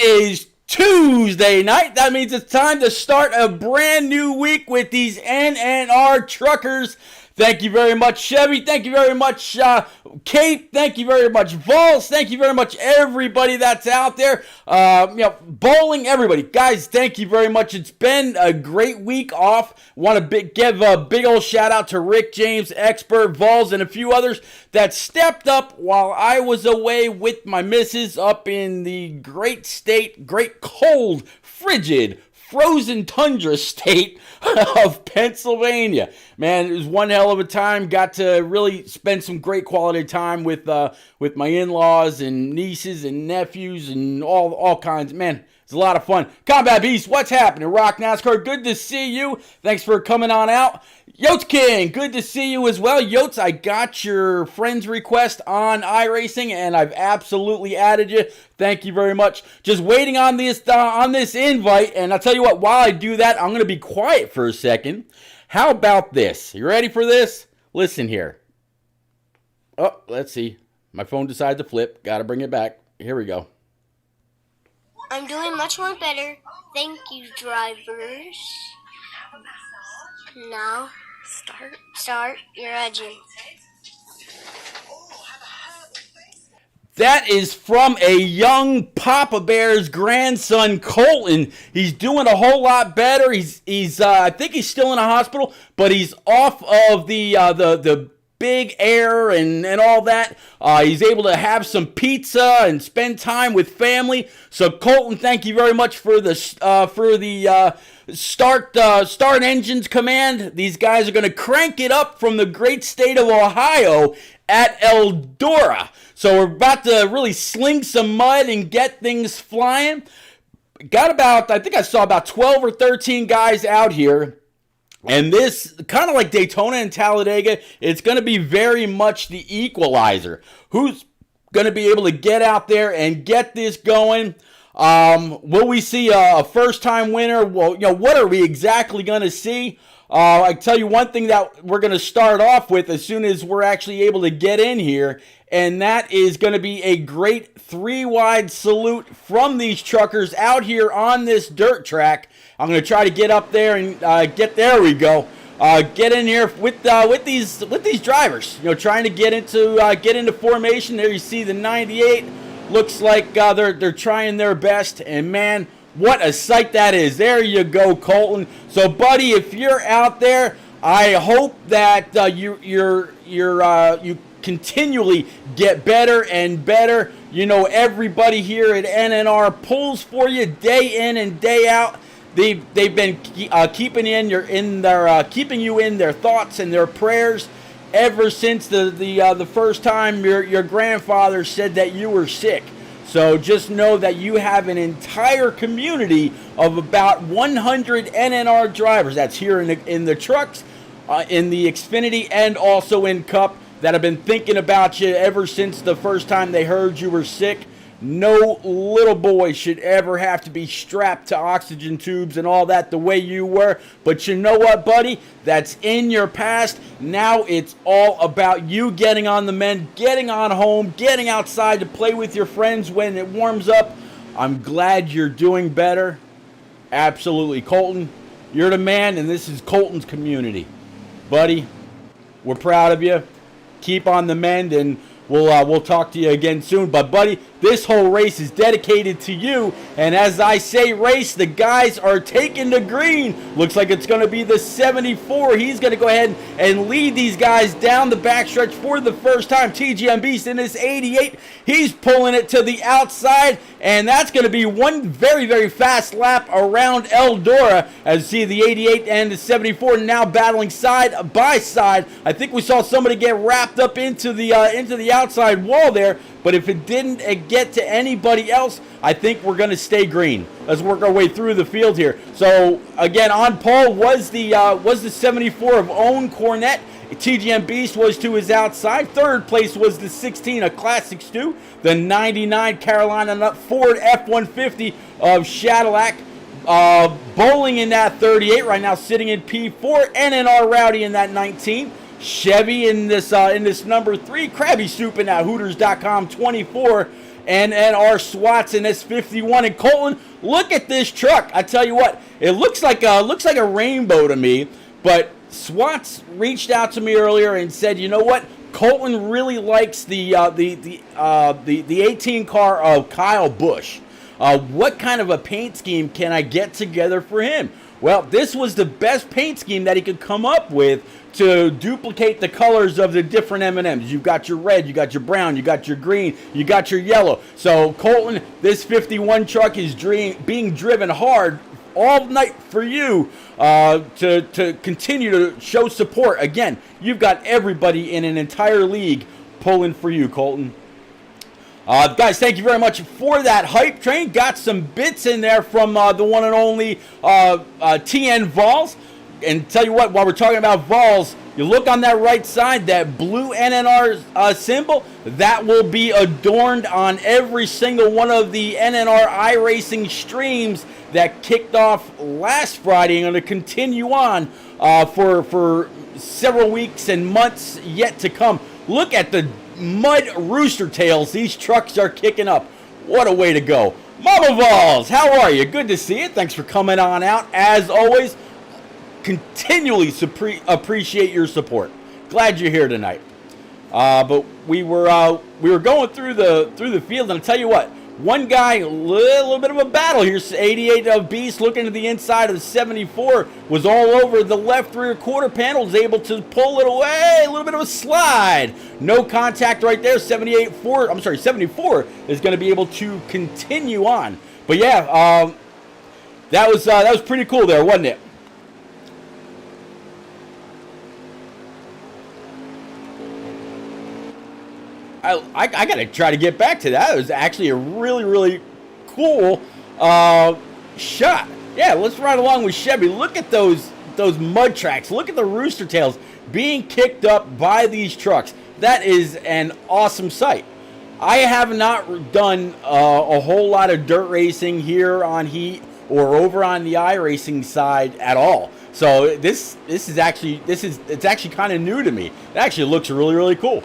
is Tuesday night. That means it's time to start a brand new week with these NNR truckers. Thank you very much, Chevy. Thank you very much, Kate. Thank you very much, Vols. Thank you very much, everybody that's out there. Bowling, everybody. Guys, thank you very much. It's been a great week off. Want to give a big old shout out to Rick James, Expert, Vols, and a few others that stepped up while I was away with my missus up in the great state, great cold, frigid, frozen tundra state of Pennsylvania. Man, it was one hell of a time. Got to really spend some great quality time with my in-laws and nieces and nephews and all kinds. Man, it's a lot of fun. Combat Beast, what's happening? Rock NASCAR, good to see you. Thanks for coming on out. Yotes King, good to see you as well. Yotes, I got your friend's request on iRacing, and I've absolutely added you. Thank you very much. Just waiting on this invite, and I'll tell you what, while I do that, I'm going to be quiet for a second. How about this? You ready for this? Listen here. Oh, let's see. My phone decided to flip. Got to bring it back. Here we go. I'm doing much more better. Thank you, drivers. Now, start your engine. That is from a young Papa Bear's grandson, Colton. He's doing a whole lot better. He's I think he's still in a hospital, but he's off of the big air and all that. He's able to have some pizza and spend time with family. So Colton, thank you very much for the start engines command. These guys are going to crank it up from the great state of Ohio at Eldora. So we're about to really sling some mud and get things flying. I think I saw about 12 or 13 guys out here. And this, kind of like Daytona and Talladega, it's going to be very much the equalizer. Who's going to be able to get out there and get this going? Will we see a first-time winner? Well, what are we exactly going to see? I tell you one thing that we're going to start off with as soon as we're actually able to get in here, and that is going to be a great three-wide salute from these truckers out here on this dirt track. I'm going to try to get up there and there we go. Get in here with these drivers. Trying to get into formation. There you see the 98. Looks like they're trying their best, and man, what a sight that is. There you go, Colton. So, buddy, if you're out there, I hope that you continually get better and better. Everybody here at NNR pulls for you day in and day out. They've been keeping you in their thoughts and their prayers ever since the first time your grandfather said that you were sick. So just know that you have an entire community of about 100 NNR drivers. That's here in the trucks, in the Xfinity, and also in Cup that have been thinking about you ever since the first time they heard you were sick. No little boy should ever have to be strapped to oxygen tubes and all that the way you were. But you know what, buddy? That's in your past. Now it's all about you getting on the mend, getting on home, getting outside to play with your friends when it warms up. I'm glad you're doing better. Absolutely. Colton, you're the man, and this is Colton's community. Buddy, we're proud of you. Keep on the mend, and we'll talk to you again soon. But, buddy, this whole race is dedicated to you. And as I say race, the guys are taking the green. Looks like it's going to be the 74. He's going to go ahead and lead these guys down the backstretch for the first time. TGM Beast in this 88. He's pulling it to the outside. And that's going to be one very, very fast lap around Eldora. As you see the 88 and the 74 now battling side by side. I think we saw somebody get wrapped up into the outside wall there. But if it didn't get to anybody else, I think we're going to stay green. Let's work our way through the field here. So, again, on pole was the 74 of Owen Cornett. TGM Beast was to his outside. Third place was the 16 of Classic Stu. The 99 Carolina Ford F-150 of Shadowlack. Bowling in that 38 right now, sitting in P4. NNR Rowdy in that 19. Chevy in this number 3, Krabby Soup in that Hooters.com 24, NNR SWATs in this 51. And Colton, look at this truck. I tell you what, it looks like a rainbow to me. But SWATs reached out to me earlier and said, you know what, Colton really likes the 18 car of Kyle Busch. What kind of a paint scheme can I get together for him? Well, this was the best paint scheme that he could come up with to duplicate the colors of the different M&Ms. You've got your red, you got your brown, you got your green, you got your yellow. So, Colton, this 51 truck is being driven hard all night for you to continue to show support. Again, you've got everybody in an entire league pulling for you, Colton. Guys, thank you very much for that hype train. Got some bits in there from the one and only TN Vols. And tell you what, while we're talking about Vols, you look on that right side, that blue NNR symbol, that will be adorned on every single one of the NNR iRacing streams that kicked off last Friday and going to continue on for several weeks and months yet to come. Look at the mud rooster tails these trucks are kicking up. What a way to go. Mama Vols, how are you? Good to see you. Thanks for coming on out. As always, continually appreciate your support. Glad you're here tonight. But we were going through the field, and I'll tell you what, one guy, a little bit of a battle here. 88 of Beast looking to the inside of the 74, was all over the left rear quarter panel, was able to pull it away, a little bit of a slide. No contact right there. 74 is going to be able to continue on. But yeah, that was pretty cool there, wasn't it? I got to try to get back to that. It was actually a really, really cool shot. Yeah, let's ride along with Chevy. Look at those mud tracks. Look at the rooster tails being kicked up by these trucks. That is an awesome sight. I have not done a whole lot of dirt racing here on Heat or over on the iRacing side at all. So it's actually kind of new to me. It actually looks really, really cool.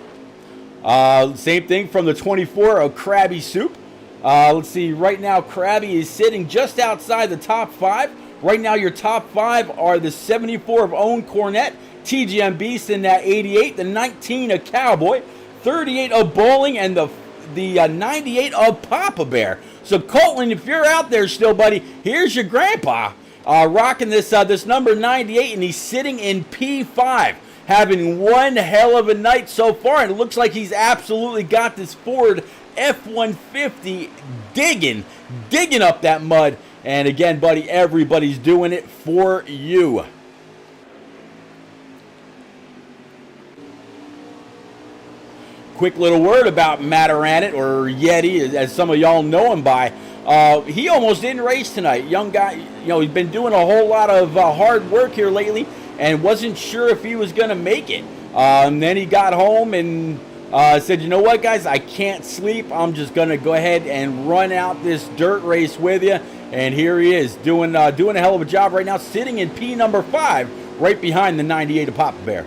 Same thing from the 24 of Krabby Soup. Let's see, right now Krabby is sitting just outside the top 5. Right now your top 5 are the 74 of Owen Cornett, TGM Beast in that 88, the 19 of Cowboy, 38 of Bowling, and the 98 of Papa Bear. So Colton, if you're out there still, buddy, here's your grandpa rocking this number 98, and he's sitting in P5. Having one hell of a night so far, and it looks like he's absolutely got this Ford F-150 digging up that mud. And again, buddy, everybody's doing it for you. Quick little word about Mataranit, or Yeti, as some of y'all know him by. He almost didn't race tonight. Young guy, he's been doing a whole lot of hard work here lately, and wasn't sure if he was going to make it. And then he got home and said, you know what, guys, I can't sleep. I'm just going to go ahead and run out this dirt race with you. And here he is, doing a hell of a job right now, sitting in P number 5, right behind the 98 of Papa Bear.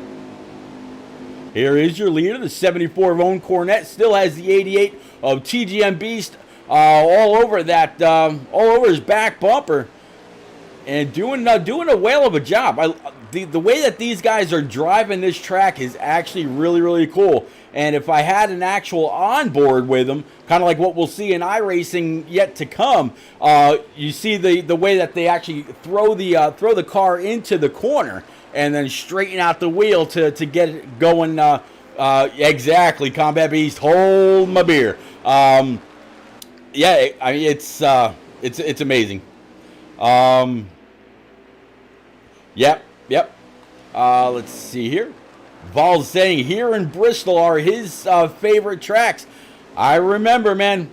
Here is your leader, the 74 of Owen Cornett, still has the 88 of TGM Beast all over his back bumper, and doing a whale of a job. The way that these guys are driving this track is actually really, really cool. And if I had an actual onboard with them, kind of like what we'll see in iRacing yet to come, you see the way that they actually throw the car into the corner and then straighten out the wheel to get it going. Exactly, Combat Beast, hold my beer. Yeah, I mean it's amazing. Yep. Let's see here. Vol's saying here in Bristol are his favorite tracks. I remember, man.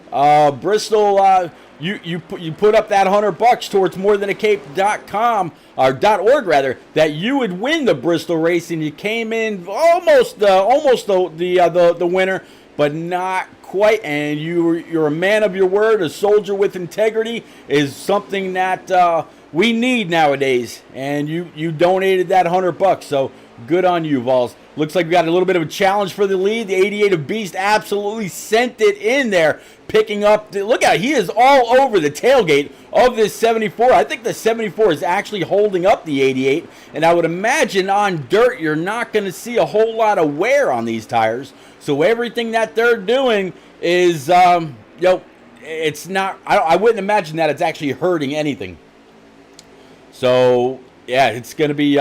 Bristol. You put up that $100 towards morethanAcape.com or .org rather, that you would win the Bristol race, and you came in almost the winner, but not quite. And you're a man of your word. A soldier with integrity is something that we need nowadays. And you donated that $100, so Good on you, Vols. Looks like we got a little bit of a challenge for the lead. The 88 of Beast absolutely sent it in there, picking up. Look at it. He is all over the tailgate of this 74. I think the 74 is actually holding up the 88, and I would imagine on dirt you're not going to see a whole lot of wear on these tires. So everything that they're doing is, it's not. I wouldn't imagine that it's actually hurting anything. So yeah, it's going to be.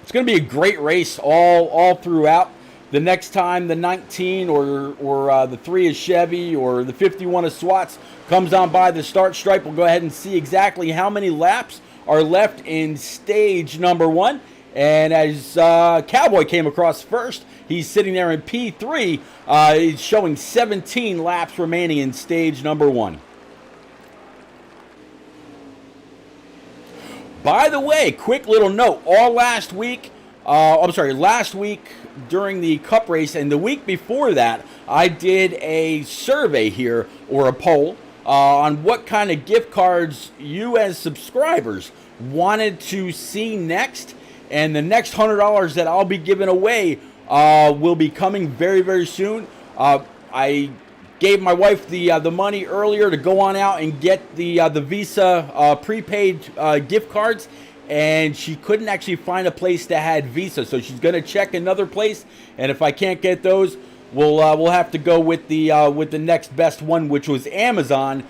It's going to be a great race all throughout. The next time the 19 or the 3 is Chevy or the 51 of Swats comes on by the start stripe, we'll go ahead and see exactly how many laps are left in stage number 1. And as Cowboy came across first, he's sitting there in P3. He's showing 17 laps remaining in stage number 1. By the way, quick little note, last week during the Cup race and the week before that, I did a survey here, or a poll, on what kind of gift cards you as subscribers wanted to see next. And the next $100 that I'll be giving away will be coming very, very soon. I gave my wife the money earlier to go on out and get the Visa prepaid gift cards, and she couldn't actually find a place that had Visa, so she's gonna check another place. And if I can't get those, we'll have to go with the next best one, which was Amazon,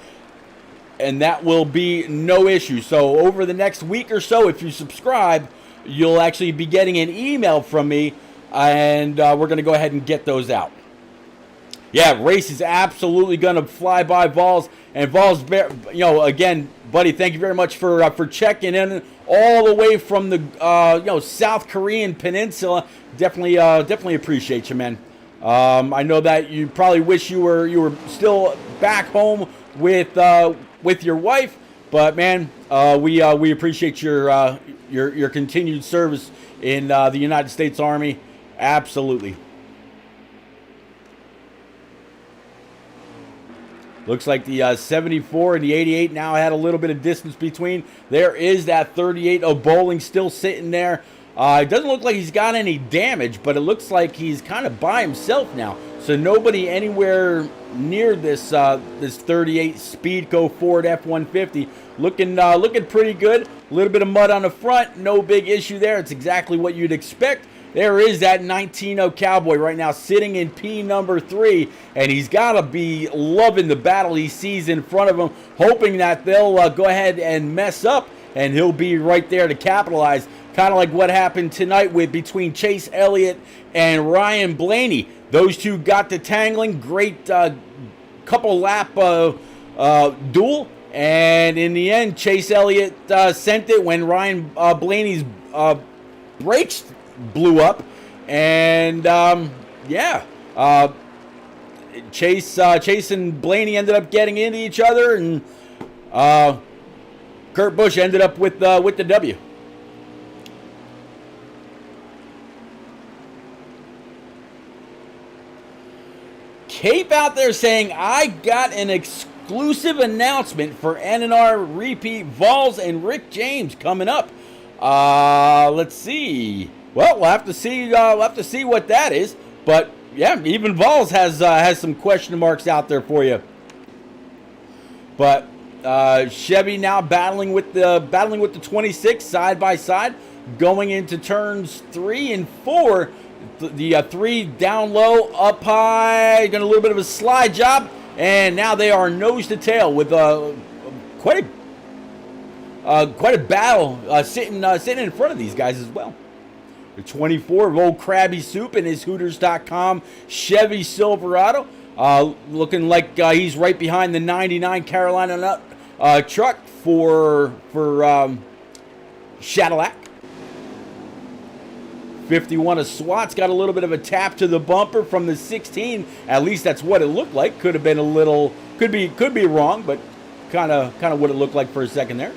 and that will be no issue. So over the next week or so, if you subscribe, you'll actually be getting an email from me, and we're gonna go ahead and get those out. Yeah, race is absolutely going to fly by, Vols. And Vols, again, buddy, thank you very much for checking in all the way from the South Korean peninsula. Definitely appreciate you, man. I know that you probably wish you were still back home with your wife, but man, we appreciate your continued service in the United States Army. Absolutely. Looks like the 74 and the 88 now had a little bit of distance between. There is that 38 of Bowling still sitting there. It doesn't look like he's got any damage, but it looks like he's kind of by himself now. So nobody anywhere near this 38 Speedco Ford F-150. Looking pretty good. A little bit of mud on the front. No big issue there. It's exactly what you'd expect. There is that 19 Cowboy right now sitting in P number 3, and he's got to be loving the battle he sees in front of him, hoping that they'll go ahead and mess up, and he'll be right there to capitalize, kind of like what happened tonight between Chase Elliott and Ryan Blaney. Those two got to tangling, great couple lap duel, and in the end, Chase Elliott sent it when Ryan Blaney's brakes blew up, and Chase and Blaney ended up getting into each other, and Kurt Busch ended up with the W. Cape out there saying, I got an exclusive announcement for NNR repeat Vols and Rick James coming up. Let's see. Well, we'll have to see. What that is. But yeah, even Vols has some question marks out there for you. But Chevy now battling with the 26 side by side, going into turns 3 and 4. The 3 down low, up high, got a little bit of a slide job, and now they are nose to tail with quite a battle sitting in front of these guys as well. The 24 of Old Krabby Soup in his Hooters.com Chevy Silverado, looking like he's right behind the 99 Carolina Nut truck for Cadillac. 51 of SWAT's got a little bit of a tap to the bumper from the 16. At least that's what it looked like. Could have been a little, could be wrong, but kind of what it looked like for a second there.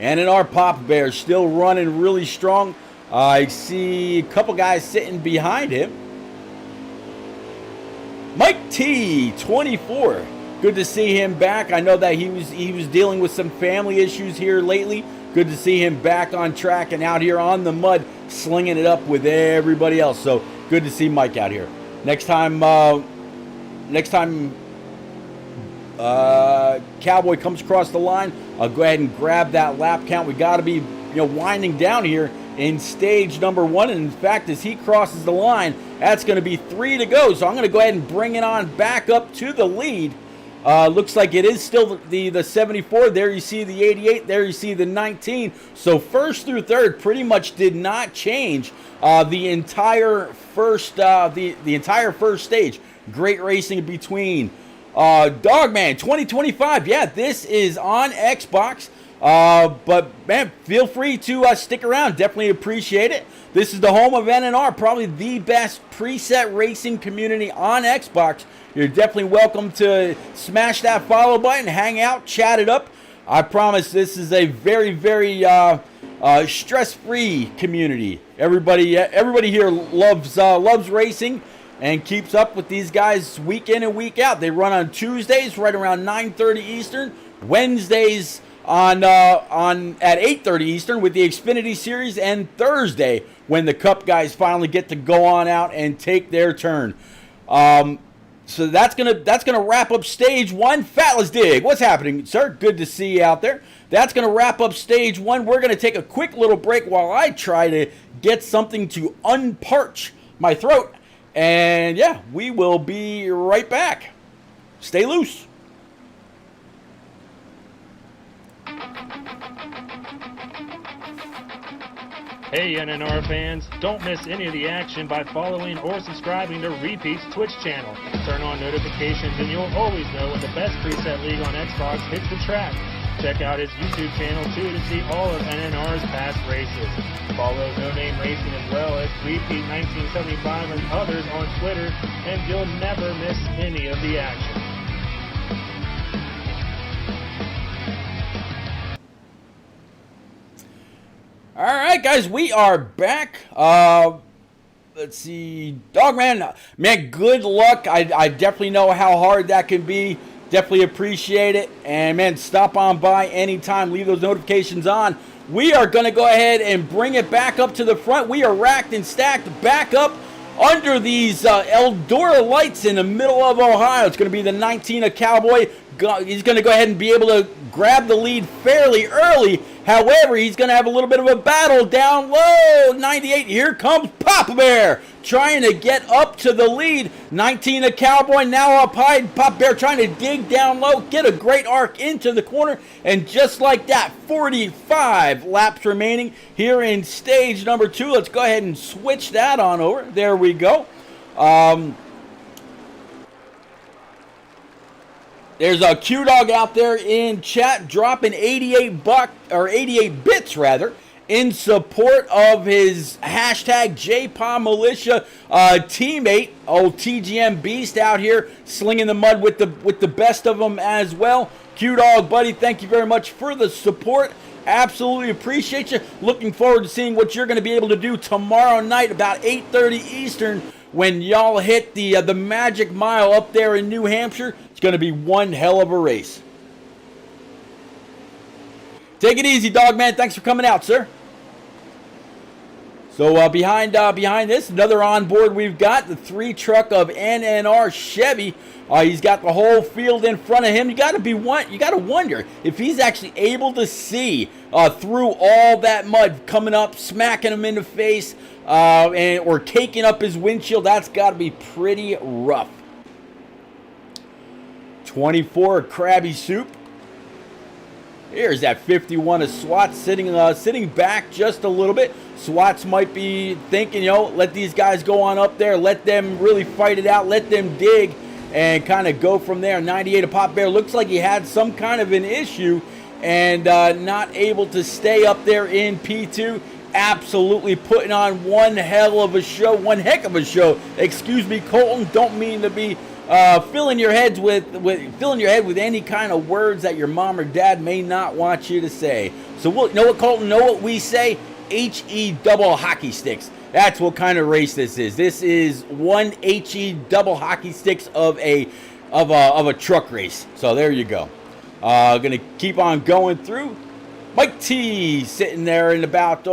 NNR Pop Bear still running really strong. I see a couple guys sitting behind him. Mike T, 24. Good to see him back. I know that he was dealing with some family issues here lately. Good to see him back on track and out here on the mud, slinging it up with everybody else. So good to see Mike out here. Next time Cowboy comes across the line, I'll go ahead and grab that lap count. We got to be, winding down here in stage number 1. And in fact, as he crosses the line, that's going to be 3 to go. So I'm going to go ahead and bring it on back up to the lead. Looks like it is still the 74. There you see the 88. There you see the 19. So first through third pretty much did not change the entire first stage. Great racing between Dogman 2025. Yeah, this is on Xbox. But man, feel free to stick around. Definitely appreciate it. This is the home of NNR, probably the best preset racing community on Xbox. You're definitely welcome to smash that follow button, hang out, chat it up. I promise this is a very, very stress-free community. Everybody here loves racing and keeps up with these guys week in and week out. They run on Tuesdays right around 9:30 Eastern, Wednesdays at 8:30 Eastern with the Xfinity Series, and Thursday when the Cup guys finally get to go on out and take their turn. So that's gonna wrap up stage 1. Fatlas Dig, what's happening, sir? Good to see you out there. That's gonna wrap up stage 1. We're gonna take a quick little break while I try to get something to unparch my throat. And yeah, we will be right back. Stay loose. Hey NNR fans, don't miss any of the action by following or subscribing to Repeat's Twitch channel. Turn on notifications and you'll always know when the best preset league on Xbox hits the track. Check out his YouTube channel too to see all of NNR's past races. Follow No Name Racing as well as Repeat 1975 and others on Twitter, and you'll never miss any of the action. All right, guys, we are back. Let's see. Dogman, man, good luck. I definitely know how hard that can be. Definitely appreciate it. And, man, stop on by anytime. Leave those notifications on. We are going to go ahead and bring it back up to the front. We are racked and stacked back up under these Eldora lights in the middle of Ohio. It's going to be the 19 of Cowboy. He's going to go ahead and be able to grab the lead fairly early. However, he's going to have a little bit of a battle down low. 98, here comes Papa Bear trying to get up to the lead. 19 of Cowboy now up high. Papa Bear trying to dig down low, get a great arc into the corner. And just like that, 45 laps remaining here in stage number 2. Let's go ahead and switch that on over. There we go. There's a Q-Dog out there in chat dropping 88 bits rather in support of his hashtag JPA Militia teammate, old TGM Beast out here slinging the mud with the best of them as well. Q-Dog, buddy, thank you very much for the support. Absolutely appreciate you. Looking forward to seeing what you're going to be able to do tomorrow night about 8:30 Eastern when y'all hit the Magic Mile up there in New Hampshire. It's going to be one hell of a race. Take it easy, Dogman. Thanks for coming out, sir. So behind this, another onboard we've got, the 3-truck of NNR Chevy. He's got the whole field in front of him. You got to wonder if he's actually able to see through all that mud coming up, smacking him in the face, or caking up his windshield. That's got to be pretty rough. 24 Krabby Soup. Here's that 51 of SWAT sitting back just a little bit. SWATs might be thinking, let these guys go on up there. Let them really fight it out. Let them dig and kind of go from there. 98 of Pop Bear. Looks like he had some kind of an issue and not able to stay up there in P2. Absolutely putting on one hell of a show. One heck of a show. Excuse me, Colton. Don't mean to be filling your head with any kind of words that your mom or dad may not want you to say. So you know what, Colton? Know what we say? HE double hockey sticks. That's what kind of race this is. This is one HE double hockey sticks of a truck race. So there you go. Gonna keep on going through. Mike T sitting there in about,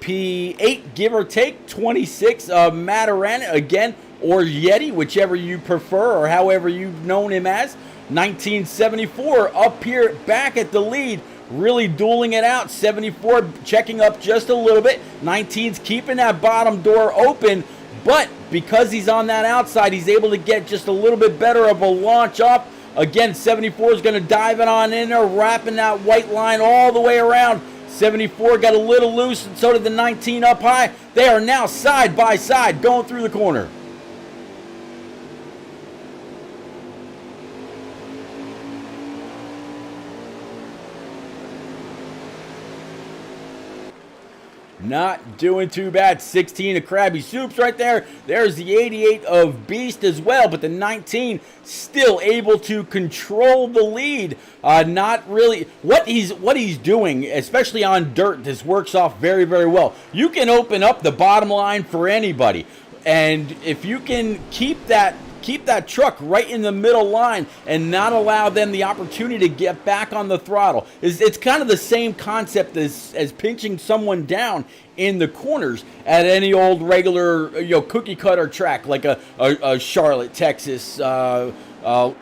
P8, give or take, 26 of Matarana, again, or Yeti, whichever you prefer, or however you've known him as. 1974 up here, back at the lead, really dueling it out. 74 checking up just a little bit. 19's keeping that bottom door open, but because he's on that outside, he's able to get just a little bit better of a launch up. Again, 74 is going to dive it on in there, wrapping that white line all the way around. 74 got a little loose, and so did the 19 up high. They are now side by side going through the corner. Not doing too bad. 16 of Krabby Soups right there. There's the 88 of Beast as well, but the 19 still able to control the lead. Not really what he's doing, especially on dirt. This works off very, very well. You can open up the bottom line for anybody, and if you can keep that truck right in the middle line and not allow them the opportunity to get back on the throttle. It's kind of the same concept as pinching someone down in the corners at any old regular cookie cutter track like a Charlotte, Texas, Chicagoland,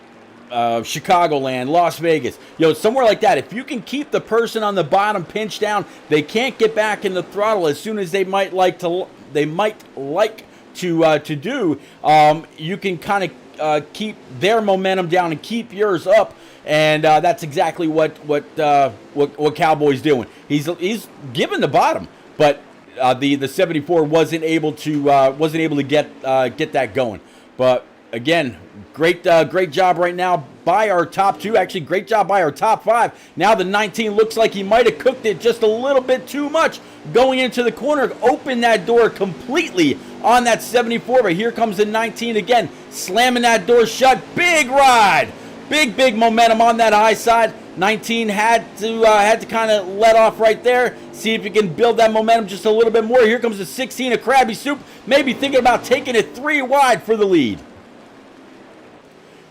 Las Vegas, somewhere like that. If you can keep the person on the bottom pinched down, they can't get back in the throttle as soon as they might like to do. You can kind of keep their momentum down and keep yours up, and that's exactly what Cowboy's doing. He's given the bottom, but the 74 wasn't able to get that going. But again, great job right now by our top two. Actually, great job by our top five. Now the 19 looks like he might have cooked it just a little bit too much going into the corner. Open that door completely on that 74, but here comes the 19 again, slamming that door shut. Big ride, big momentum on that high side. 19 had to kind of let off right there. See if you can build that momentum just a little bit more. Here comes the 16 of Krabby Soup, maybe thinking about taking it 3 wide for the lead.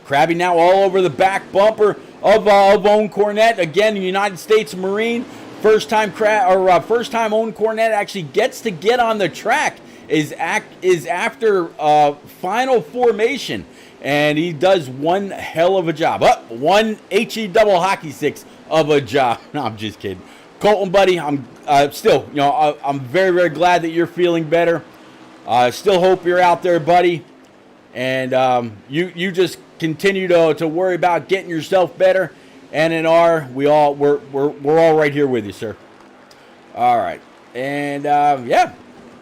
Krabby now all over the back bumper of Owen Cornett. Again, United States Marine. First time Owen Cornett actually gets to get on the track is after final formation, and he does one hell of a job. One HE double hockey sticks of a job. No, I'm just kidding. Colton, buddy, I'm still, I'm very, very glad that you're feeling better. Still hope you're out there, buddy, and you just continue to worry about getting yourself better. NNR, we're all right here with you, sir. All right, and yeah.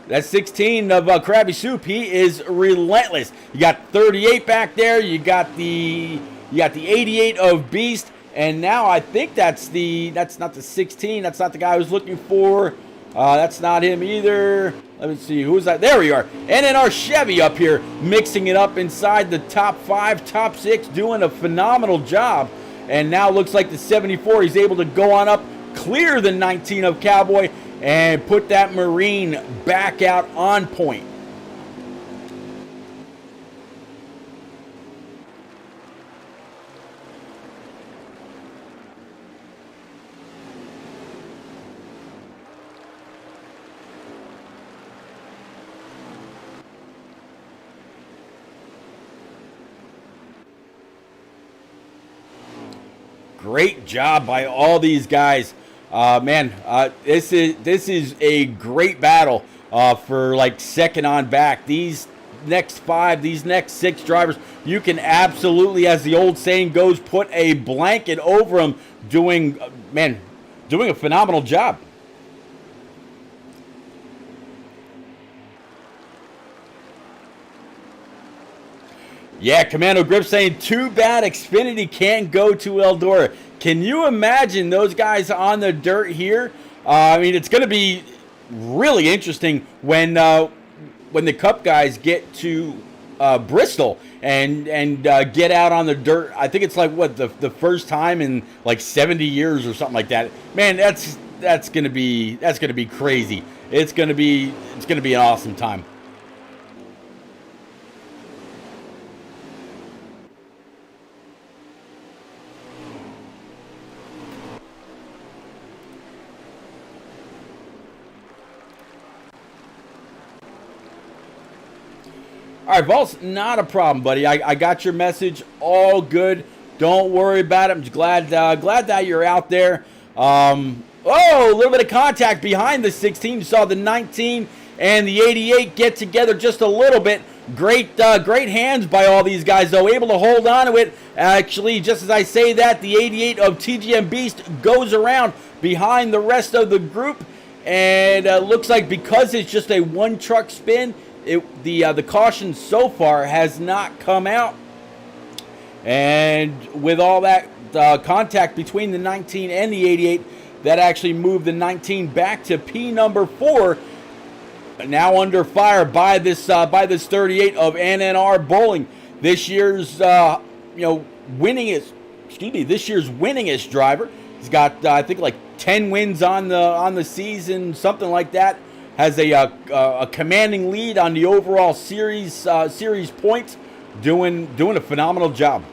That's 16 of Krabby Soup. He is relentless. You got 38 back there. You got the 88 of Beast, and now I think that's not the 16. That's not the guy I was looking for. That's not him either. Let me see, who's that? There we are. NNR Chevy up here, mixing it up inside the top 5, top 6, doing a phenomenal job. And now looks like the 74. He's able to go on up, clear the 19 of Cowboy, and put that Marine back out on point. Great job by all these guys. This is a great battle for like second on back. These next 6 drivers, you can absolutely, as the old saying goes, put a blanket over them, doing a phenomenal job. Yeah, Commando Grip saying, too bad Xfinity can't go to Eldora. Can you imagine those guys on the dirt here? It's going to be really interesting when the Cup guys get to Bristol and get out on the dirt. I think it's like the first time in like 70 years or something like that. Man, that's going to be crazy. It's going to be an awesome time. All right, Vaults, not a problem, buddy. I got your message. All good. Don't worry about it. I'm just glad that you're out there. Oh, a little bit of contact behind the 16. You saw the 19 and the 88 get together just a little bit. Great hands by all these guys, though. Able to hold on to it. Actually, just as I say that, the 88 of TGM Beast goes around behind the rest of the group. And looks like because it's just a one-truck spin, the caution so far has not come out. And with all that contact between the 19 and the 88, that actually moved the 19 back to P number 4. Now under fire by this 38 of NNR Bowling. This year's winningest driver. He's got I think like 10 wins on the season, something like that. Has a commanding lead on the overall series points, doing a phenomenal job.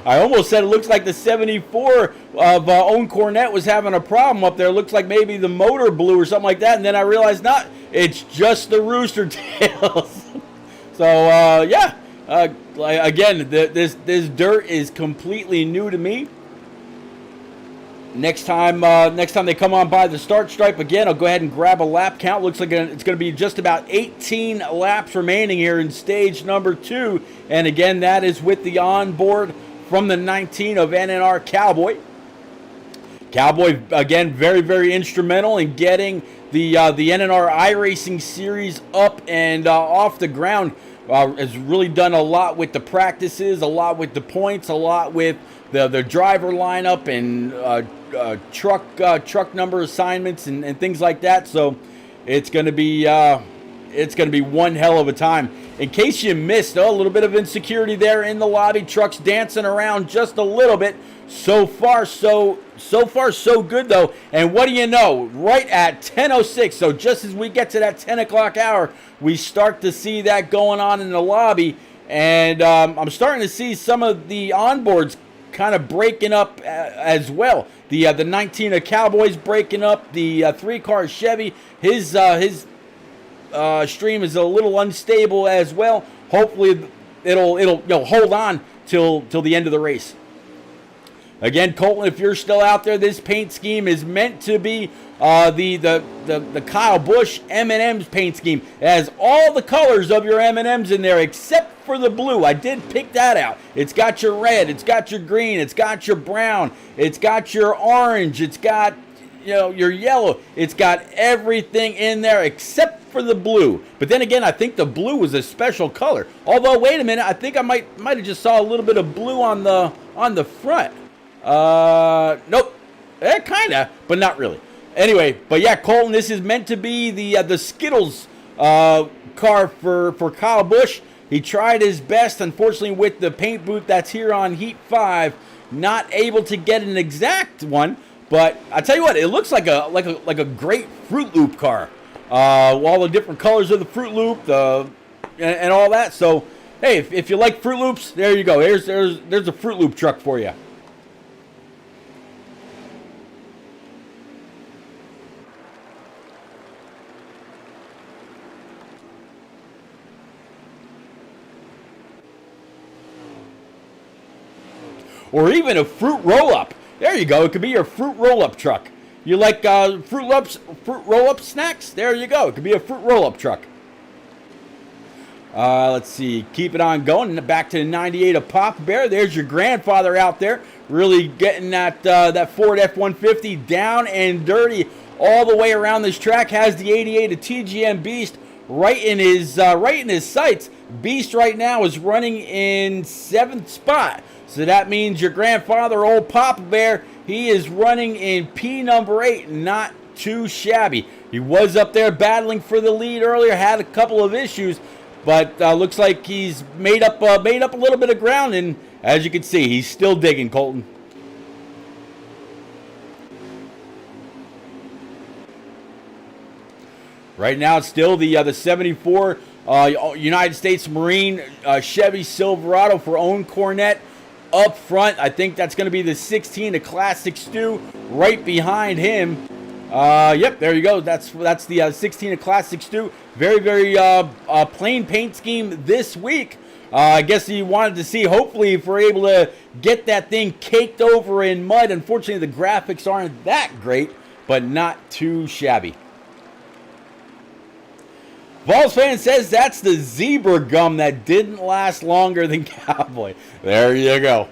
I almost said it looks like the 74 of Owen Cornett was having a problem up there. It looks like maybe the motor blew or something like that, and then I realized not. It's just the rooster tails. So again, this dirt is completely new to me. Next time they come on by the start stripe again, I'll go ahead and grab a lap count. Looks like it's going to be just about 18 laps remaining here in stage number 2. And again, that is with the onboard from the 19 of NNR Cowboy. Cowboy, again, very, very instrumental in getting the NNR iRacing series up and off the ground. Has really done a lot with the practices, a lot with the points, a lot with the driver lineup and truck number assignments and things like that. So it's going to be one hell of a time. In case you missed, a little bit of insecurity there in the lobby. Trucks dancing around just a little bit. So far so good though. And what do you know? Right at 10:06. So just as we get to that 10 o'clock hour, we start to see that going on in the lobby. And I'm starting to see some of the onboards kind of breaking up as well. The 19 of Cowboys breaking up. The 3-car Chevy, his stream is a little unstable as well. Hopefully it'll hold on till the end of the race. Again, Colton, if you're still out there, this paint scheme is meant to be the Kyle Busch M&M's paint scheme. It has all the colors of your M&M's in there except for the blue. I did pick that out. It's got your red, it's got your green, it's got your brown, it's got your orange, it's got your yellow. It's got everything in there except for the blue. But then again, I think the blue was a special color. Although, wait a minute, I think I might have just saw a little bit of blue on the front. Nope. Kinda, but not really. Anyway, but yeah, Colton, this is meant to be the Skittles car for Kyle Busch. He tried his best, unfortunately, with the paint booth that's here on Heat 5, not able to get an exact one. But I tell you what, it looks like a great Fruit Loop car. All the different colors of the Fruit Loop, and all that. So hey, if you like Fruit Loops, there you go. There's a Fruit Loop truck for you. Or even a fruit roll-up. There you go. It could be your fruit roll-up truck. You like fruit roll-up snacks? There you go. It could be a fruit roll-up truck. Let's see. Keep it on going. Back to the 98 of Papa Bear. There's your grandfather out there, really getting that Ford F-150 down and dirty all the way around this track. Has the 88 of TGM Beast right in his sights. Beast right now is running in 7th spot. So that means your grandfather, old Papa Bear, he is running in P number 8, not too shabby. He was up there battling for the lead earlier, had a couple of issues, but looks like he's made up a little bit of ground, and as you can see, he's still digging, Colton. Right now, it's still the 74 United States Marine Chevy Silverado for Owen Cornett up front. I think that's going to be the 16, the Classic Stu, right behind him. Yep, there you go. That's the 16, the Classic Stu. Very, very plain paint scheme this week. I guess he wanted to see, hopefully, if we're able to get that thing caked over in mud. Unfortunately, the graphics aren't that great, but not too shabby. Vols fan says that's the zebra gum that didn't last longer than Cowboy. There you go.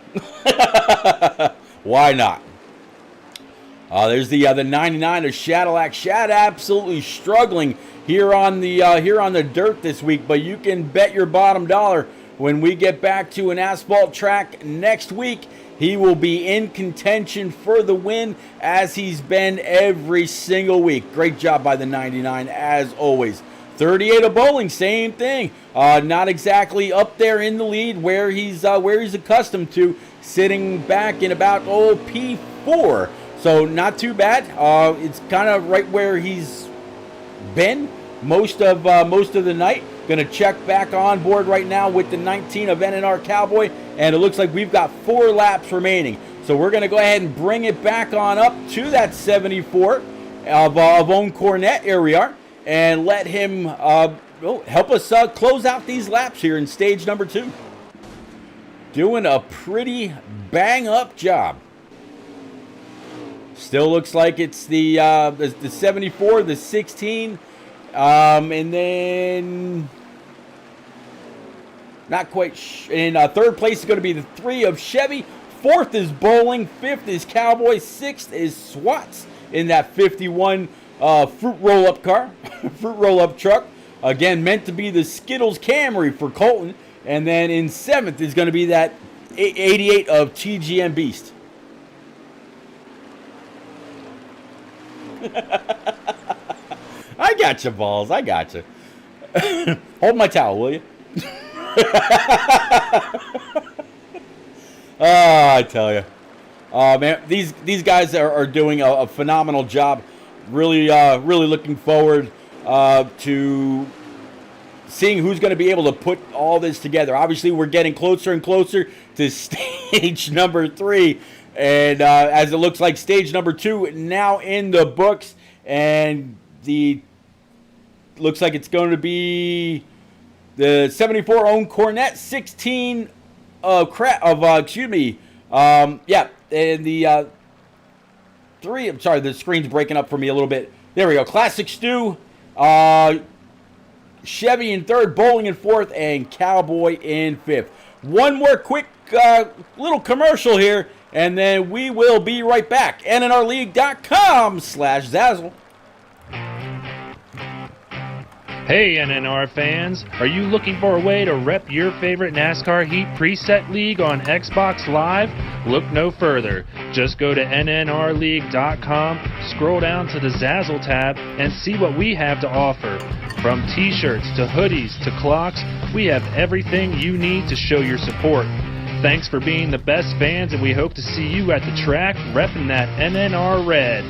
Why not? There's the 99 of Shadowlack. Shad absolutely struggling here on the dirt this week, but you can bet your bottom dollar when we get back to an asphalt track next week, he will be in contention for the win as he's been every single week. Great job by the 99 as always. 38 of Bowling, same thing. Not exactly up there in the lead where he's accustomed to, sitting back in about P4. So not too bad. It's kind of right where he's been most of the night. Going to check back on board right now with the 19 of NNR Cowboy, and it looks like we've got 4 laps remaining. So we're going to go ahead and bring it back on up to that 74 of Owen Cornett. Here we are. And let him help us close out these laps here in stage number 2. Doing a pretty bang-up job. Still looks like it's the 74, the 16, and then not quite. In third place is going to be the 3 of Chevy. 4th is Bowling. 5th is Cowboy. 6th is Swats in that 51 fruit roll-up car, fruit roll-up truck. Again, meant to be the Skittles Camry for Colton. And then in 7th is going to be that 88 of TGM Beast. I got you, Balls. I got you. Hold my towel, will you? I tell you. Man, these guys are doing a phenomenal job. Really looking forward to seeing who's going to be able to put all this together. Obviously, we're getting closer and closer to stage number 3. And as it looks like stage number 2 now in the books. And looks like it's going to be the 74 Owen Cornett, 16 yeah, and the 3, I'm sorry, the screen's breaking up for me a little bit. There we go. Classic Stu, Chevy in 3rd, Bowling in 4th, and Cowboy in 5th. One more quick little commercial here, and then we will be right back. NNRleague.com/Zazzle. Hey NNR fans, are you looking for a way to rep your favorite NASCAR Heat Preset League on Xbox Live? Look no further. Just go to NNRleague.com, scroll down to the Zazzle tab, and see what we have to offer. From t-shirts to hoodies to clocks, we have everything you need to show your support. Thanks for being the best fans, and we hope to see you at the track repping that NNR red.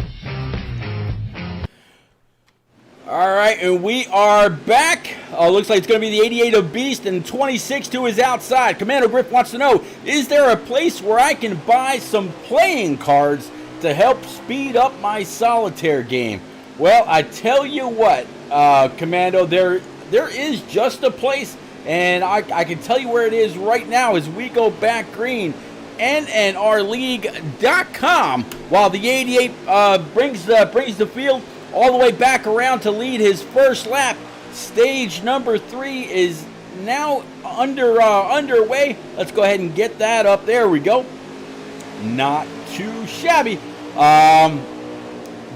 All right, and we are back. Looks like it's going to be the 88 of Beast, and 26 to his outside. Commander Griff wants to know, is there a place where I can buy some playing cards to help speed up my solitaire game? Well, I tell you what, Commando, there is just a place, and I can tell you where it is right now as we go back green. NNRleague.com, while the 88 brings the field all the way back around to lead his first lap. Stage number 3 is now underway. Let's go ahead and get that up. There we go. Not too shabby.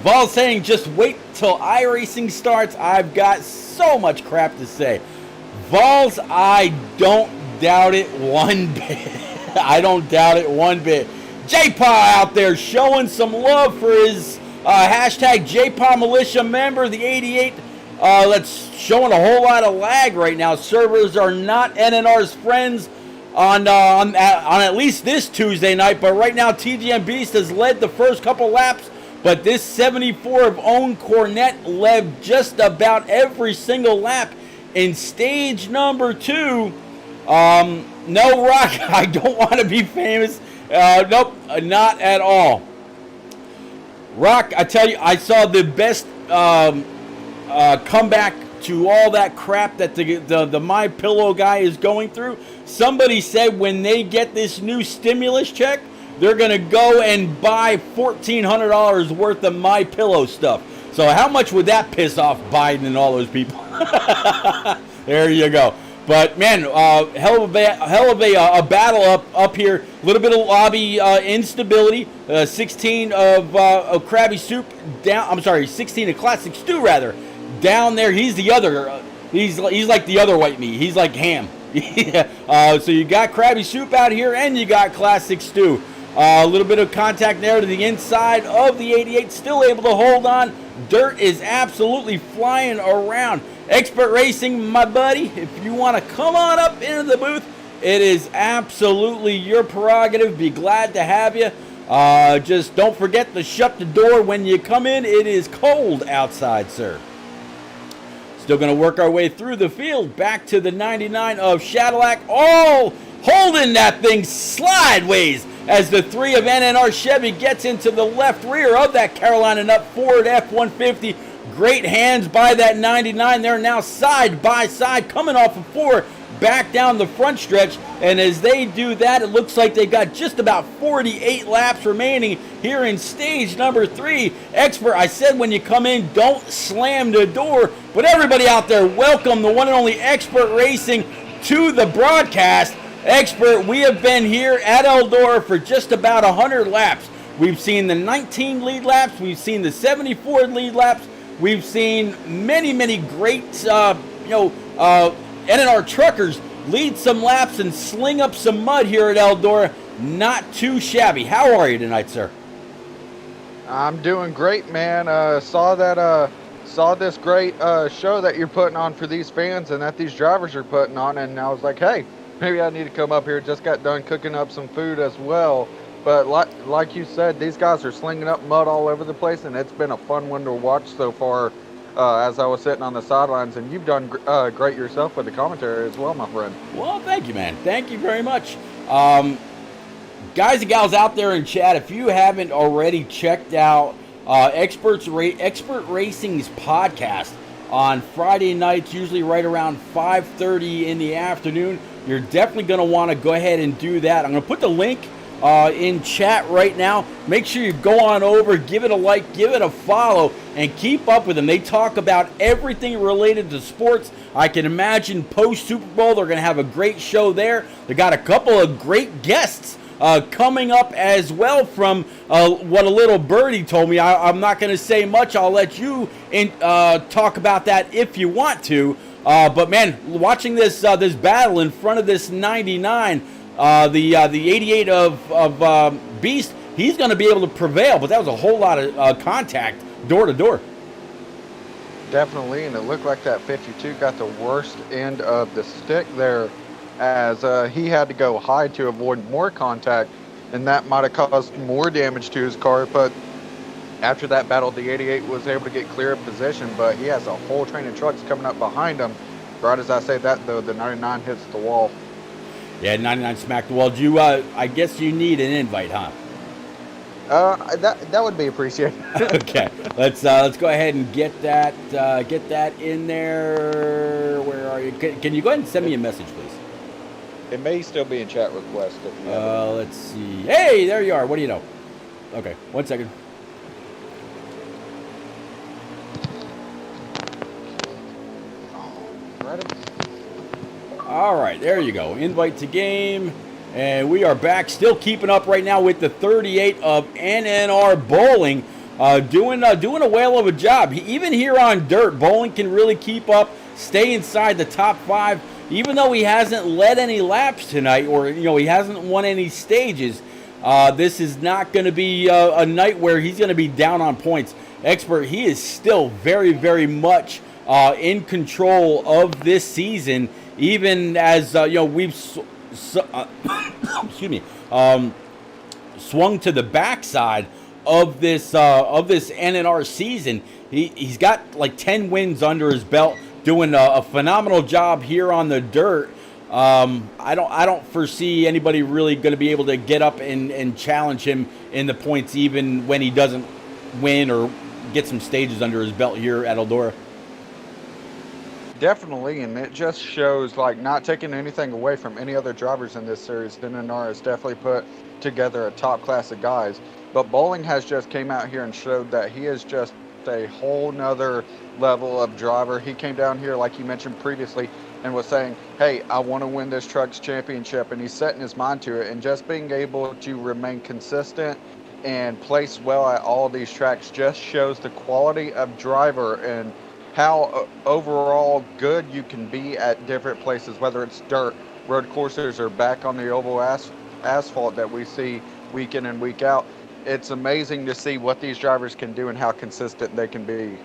Vol's saying just wait till iRacing starts. I've got so much crap to say. Vols, I don't doubt it one bit. I don't doubt it one bit. J-Paw out there showing some love for his hashtag J-Paw Militia member, the 88. That's showing a whole lot of lag right now. Servers are not NNR's friends on at least this Tuesday night. But right now, TGM Beast has led the first couple laps But this 74 of Owen Cornett led just about every single lap in stage number 2. No, Rock, I don't want to be famous. Nope, not at all. Rock, I tell you, I saw the best comeback to all that crap that the My Pillow guy is going through. Somebody said when they get this new stimulus check, they're going to go and buy $1,400 worth of My Pillow stuff. So how much would that piss off Biden and all those people? There you go. But man, hell of a battle up here. A little bit of lobby instability. 16 of Krabby Soup down. I'm sorry, 16 of Classic Stew rather down there. He's the other. He's like the other white meat. He's like ham. So you got Krabby Soup out here, and you got Classic Stew. A little bit of contact there to the inside of the 88. Still able to hold on. Dirt is absolutely flying around. Expert Racing, my buddy, if you want to come on up into the booth, it is absolutely your prerogative. Be glad to have you. Just don't forget to shut the door when you come in. It is cold outside, sir. Still going to work our way through the field. Back to the 99 of Cadillac. Oh, holding that thing sideways as the 3 of NNR Chevy gets into the left rear of that Carolina Nut Ford F-150. Great hands by that 99. They're now side by side coming off of 4 back down the front stretch. And as they do that, it looks like they got just about 48 laps remaining here in stage number 3. Expert, I said when you come in, don't slam the door. But everybody out there, welcome the one and only Expert Racing to the broadcast. Expert, we have been here at Eldora for just about 100 laps. We've seen the 19 lead laps. We've seen the 74 lead laps. We've seen many, many great, NNR truckers lead some laps and sling up some mud here at Eldora. Not too shabby. How are you tonight, sir? I'm doing great, man. Saw this great show that you're putting on for these fans and that these drivers are putting on, and I was like, hey, maybe I need to come up here. Just got done cooking up some food as well. But like you said, these guys are slinging up mud all over the place, and it's been a fun one to watch so far as I was sitting on the sidelines. And you've done great yourself with the commentary as well, my friend. Well, thank you, man. Thank you very much. Guys and gals out there in chat, if you haven't already checked out Expert Racing's podcast on Friday nights, usually right around 5:30 in the afternoon, you're definitely going to want to go ahead and do that. I'm going to put the link in chat right now. Make sure you go on over, give it a like, give it a follow, and keep up with them. They talk about everything related to sports. I can imagine post Super Bowl they're going to have a great show there. They got a couple of great guests coming up as well from what a little birdie told me. I'm not going to say much. I'll let you talk about that if you want to. But man, watching this battle in front of this 99, the 88 of Beast, he's going to be able to prevail. But that was a whole lot of contact door to door. Definitely, and it looked like that 52 got the worst end of the stick there, as he had to go high to avoid more contact, and that might have caused more damage to his car. But after that battle, the 88 was able to get clear of position, but he has a whole train of trucks coming up behind him. Right as I say that, though, the 99 hits the wall. Yeah, 99 smacked the wall. Do you, I guess you need an invite, huh? That would be appreciated. Okay, let's go ahead and get that in there. Where are you? Can you go ahead and send me a message, please? It may still be in chat request. If you have let's see. Hey, there you are. What do you know? Okay, 1 second. All right, there you go. Invite to game. And we are back, still keeping up right now with the 38 of NNR Bowling, doing a whale of a job. Even here on dirt, Bowling can really keep up, stay inside the top 5, even though he hasn't led any laps tonight, or he hasn't won any stages. This is not going to be a night where he's going to be down on points. Expert, he is still very, very much in control of this season, even as we've. Excuse me, swung to the backside of this NNR season. He's got like 10 wins under his belt, doing a phenomenal job here on the dirt. I don't foresee anybody really going to be able to get up and challenge him in the points, even when he doesn't win or get some stages under his belt here at Eldora. Definitely, and it just shows, like, not taking anything away from any other drivers in this series. NNR has definitely put together a top class of guys, but Bowling has just came out here and showed that he is just a whole nother level of driver. He came down here, like you mentioned previously, and was saying, hey, I want to win this trucks championship, and he's setting his mind to it, and just being able to remain consistent and place well at all these tracks just shows the quality of driver and how overall good you can be at different places, whether it's dirt, road courses, or back on the oval asphalt that we see week in and week out. It's amazing to see what these drivers can do and how consistent they can be.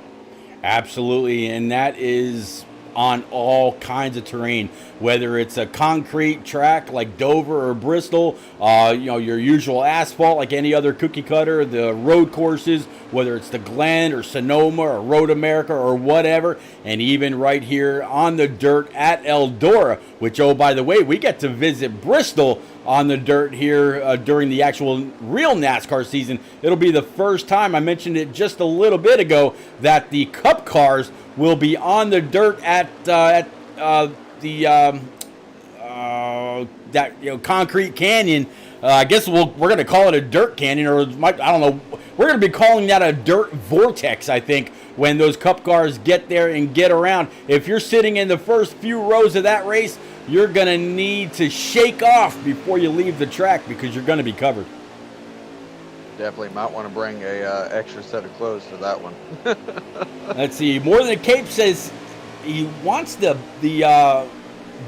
Absolutely, and that is on all kinds of terrain, whether it's a concrete track like Dover or Bristol, your usual asphalt like any other cookie cutter, the road courses, whether it's the Glen or Sonoma or Road America or whatever, and even right here on the dirt at Eldora, which, oh, by the way, we get to visit Bristol on the dirt here during the actual real NASCAR season. It'll be the first time, I mentioned it just a little bit ago, that the Cup cars will be on the dirt at Concrete Canyon. I guess we're going to call it a dirt canyon, or I don't know. We're going to be calling that a dirt vortex, I think, when those Cup cars get there and get around. If you're sitting in the first few rows of that race, you're going to need to shake off before you leave the track because you're going to be covered. Definitely might want to bring a extra set of clothes for that one. Let's see. More Than a Cape says he wants the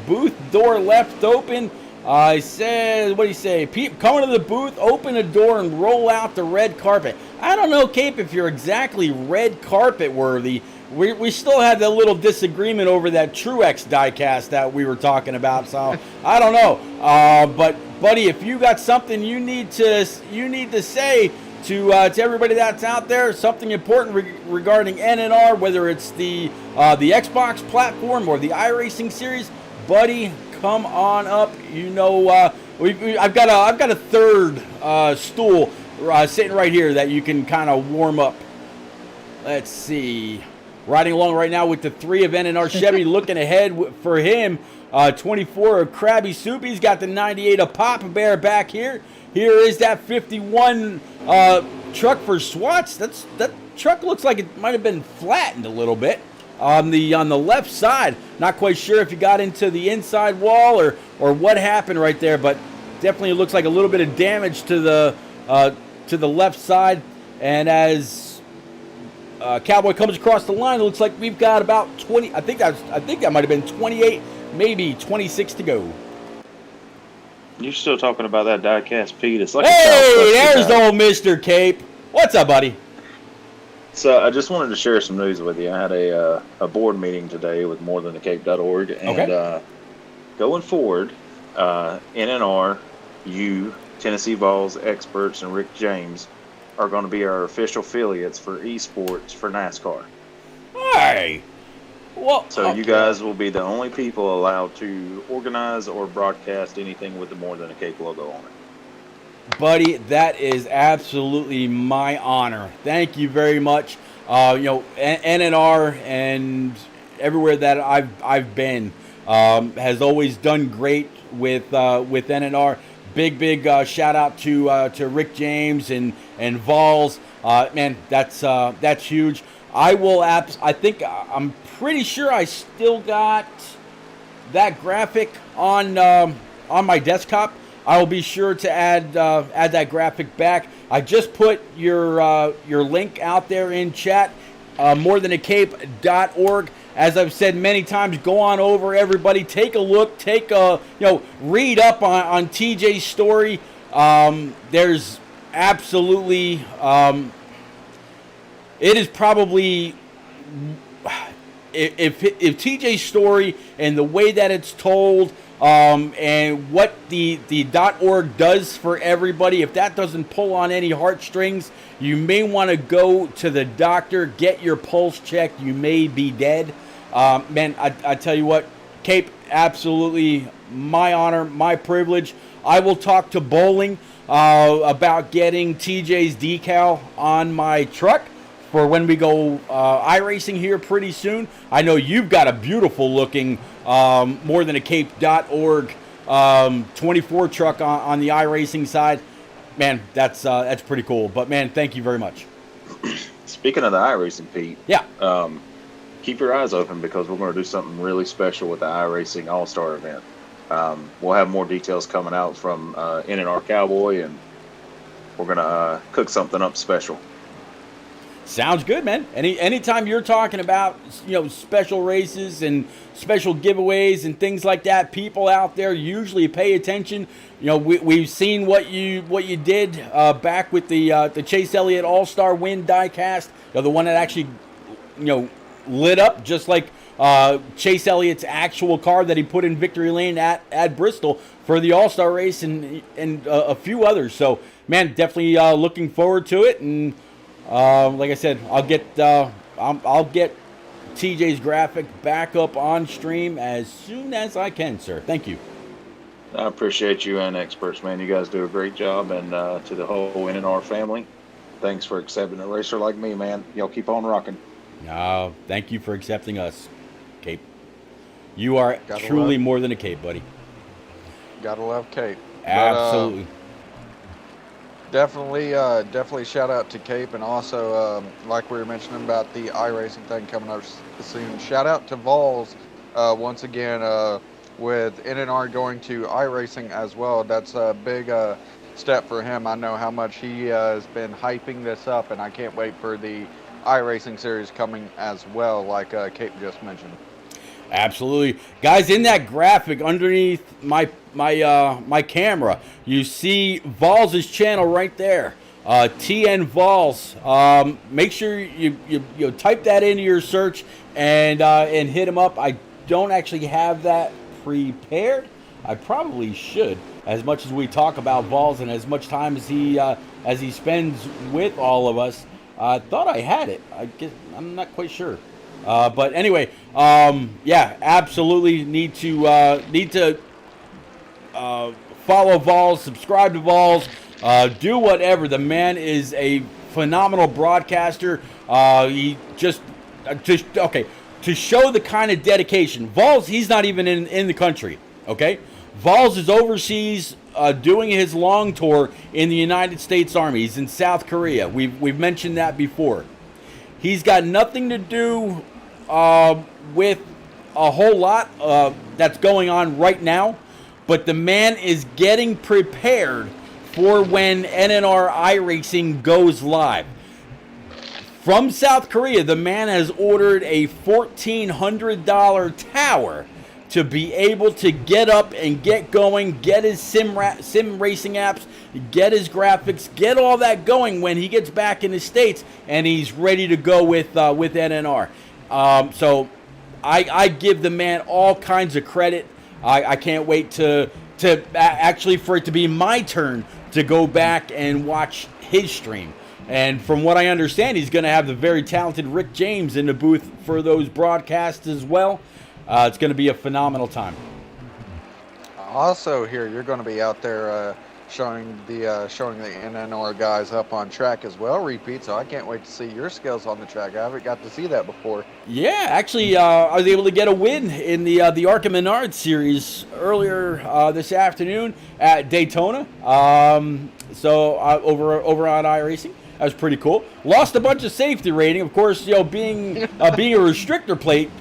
booth door left open. He says, what do you say? Come into the booth, open the door, and roll out the red carpet. I don't know, Cape, if you're exactly red carpet worthy. We still had that little disagreement over that Truex diecast that we were talking about, so I don't know. But buddy, if you got something you need to say to everybody that's out there, something important regarding NNR, whether it's the Xbox platform or the iRacing series, buddy, come on up. I've got a third stool sitting right here that you can kind of warm up. Let's see. Riding along right now with the 3 of NNR Chevy, looking ahead for him. 24 of Krabby Soup. He's got the 98 of Papa Bear back here. Here is that 51 truck for Swats. That truck looks like it might have been flattened a little bit on the left side. Not quite sure if you got into the inside wall or what happened right there, but definitely it looks like a little bit of damage to the left side. And as Cowboy comes across the line, it looks like we've got about 20. I think that might have been 28, maybe 26 to go. You're still talking about that diecast Pete. It's like hey, there's old Mr. Cape. What's up, buddy? So I just wanted to share some news with you. I had a board meeting today with morethanthecape.org, and going forward, NNR, you, Tennessee Vols experts, and Rick James are going to be our official affiliates for esports for NASCAR. Hey. Well, so you guys will be the only people allowed to organize or broadcast anything with the More Than a Cape logo on it. Buddy, that is absolutely my honor. Thank you very much. NNR and everywhere that I've been has always done great with NNR. Big shout out to Rick James and Vols. Man, that's huge. I'm pretty sure I still got that graphic on my desktop. I will be sure to add that graphic back. I just put your link out there in chat, morethanthecape.org. As I've said many times, go on over, everybody. Take a look. Read up on TJ's story. There's absolutely, it is probably, if TJ's story and the way that it's told, and what the .org does for everybody, if that doesn't pull on any heartstrings, you may want to go to the doctor, get your pulse checked. You may be dead. Man, I tell you what, Cape, absolutely my honor, my privilege. I will talk to Bowling about getting TJ's decal on my truck for when we go iRacing here pretty soon. I know you've got a beautiful looking more than a Cape.org 24 truck on the iRacing side. Man, that's pretty cool. But man, thank you very much. Speaking of the iRacing, Pete. Yeah. Keep your eyes open because we're going to do something really special with the iRacing All-Star event. We'll have more details coming out from NNR Cowboy, and we're going to cook something up special. Sounds good, man. Anytime you're talking about, special races and special giveaways and things like that, people out there usually pay attention. We've seen what you did back with the Chase Elliott All-Star Win diecast, the one that actually lit up just like Chase Elliott's actual car that he put in victory lane at Bristol for the All-Star race and a few others. So, man, definitely looking forward to it. And like I said, I'll get TJ's graphic back up on stream as soon as I can, sir. Thank you. I appreciate you and experts, man. You guys do a great job, and to the whole NNR family, thanks for accepting a racer like me, man. Y'all keep on rocking. Thank you for accepting us, Cape. You are truly more than a Cape, buddy. Gotta love Cape. Absolutely. Definitely shout out to Cape, and also like we were mentioning about the iRacing thing coming up soon. Shout out to Vols once again with NNR going to iRacing as well. That's a big step for him. I know how much he has been hyping this up, and I can't wait for the iRacing series coming as well, like Cape just mentioned. Absolutely, guys. In that graphic underneath my camera, you see Vols' channel right there. TN Vols. Make sure you type that into your search and hit him up. I don't actually have that prepared. I probably should. As much as we talk about Vols and as much time as he spends with all of us, I thought I had it. I guess I'm not quite sure. But anyway, yeah, absolutely need to follow Vols, subscribe to Vols, do whatever. The man is a phenomenal broadcaster. He just okay, to show the kind of dedication. Vols, he's not even in the country, okay? Vols is overseas doing his long tour in the United States Army. He's in South Korea. We've mentioned that before. He's got nothing to do with a whole lot that's going on right now, but the man is getting prepared for when NNR iRacing goes live. From South Korea, the man has ordered a $1,400 tower to be able to get up and get going, get his sim racing apps, get his graphics, get all that going when he gets back in the States and he's ready to go with NNR. So I give the man all kinds of credit. I can't wait to actually for it to be my turn to go back and watch his stream. And from what I understand, he's going to have the very talented Rick James in the booth for those broadcasts as well. It's going to be a phenomenal time. Also, here you're going to be out there showing the NNR guys up on track as well, repeat. So I can't wait to see your skills on the track. I haven't got to see that before. Yeah, actually, I was able to get a win in the Arca Menard series earlier this afternoon at Daytona. So over on iRacing. That was pretty cool. Lost a bunch of safety rating. Of course, being a restrictor plate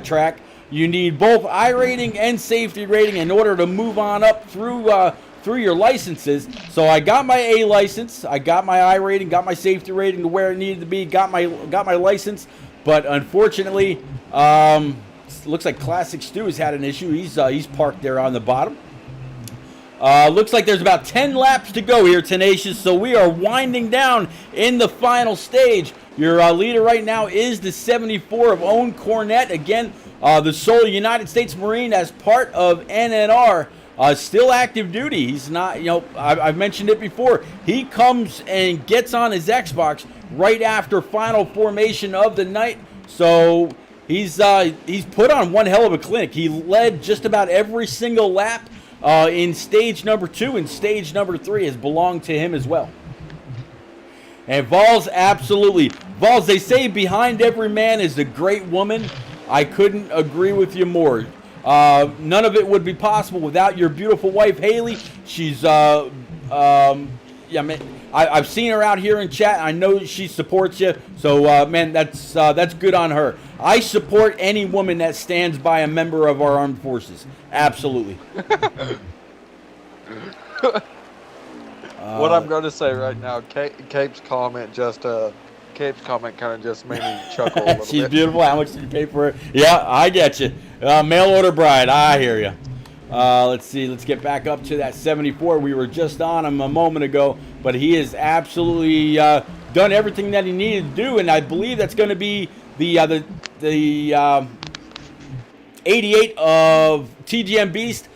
track, you need both I rating and safety rating in order to move on up through your licenses. So I got my A license, I got my I rating, got my safety rating to where it needed to be, got my license. But unfortunately, looks like Classic Stu has had an issue. He's parked there on the bottom. Looks like there's about 10 laps to go here, Tenacious, so we are winding down in the final stage. Your leader right now is the 74 of Owen Cornett. Again, the sole United States Marine as part of NNR. Still active duty. He's not, I've mentioned it before. He comes and gets on his Xbox right after final formation of the night. So he's put on one hell of a clinic. He led just about every single lap in stage number 2, and stage number 3 has belonged to him as well. And Vols, absolutely. Vols, they say behind every man is a great woman. I couldn't agree with you more. None of it would be possible without your beautiful wife, Haley. She's, I've seen her out here in chat. I know she supports you. So, man, that's good on her. I support any woman that stands by a member of our armed forces. Absolutely. What I'm going to say right now, Cape's comment kind of just made me chuckle a little She's bit. beautiful. How much did you pay for her? Yeah, I get you. Mail order bride. I hear you. Let's see. Let's get back up to that 74. We were just on him a moment ago, but he has absolutely done everything that he needed to do, and I believe that's going to be the 88 of TGM Beast.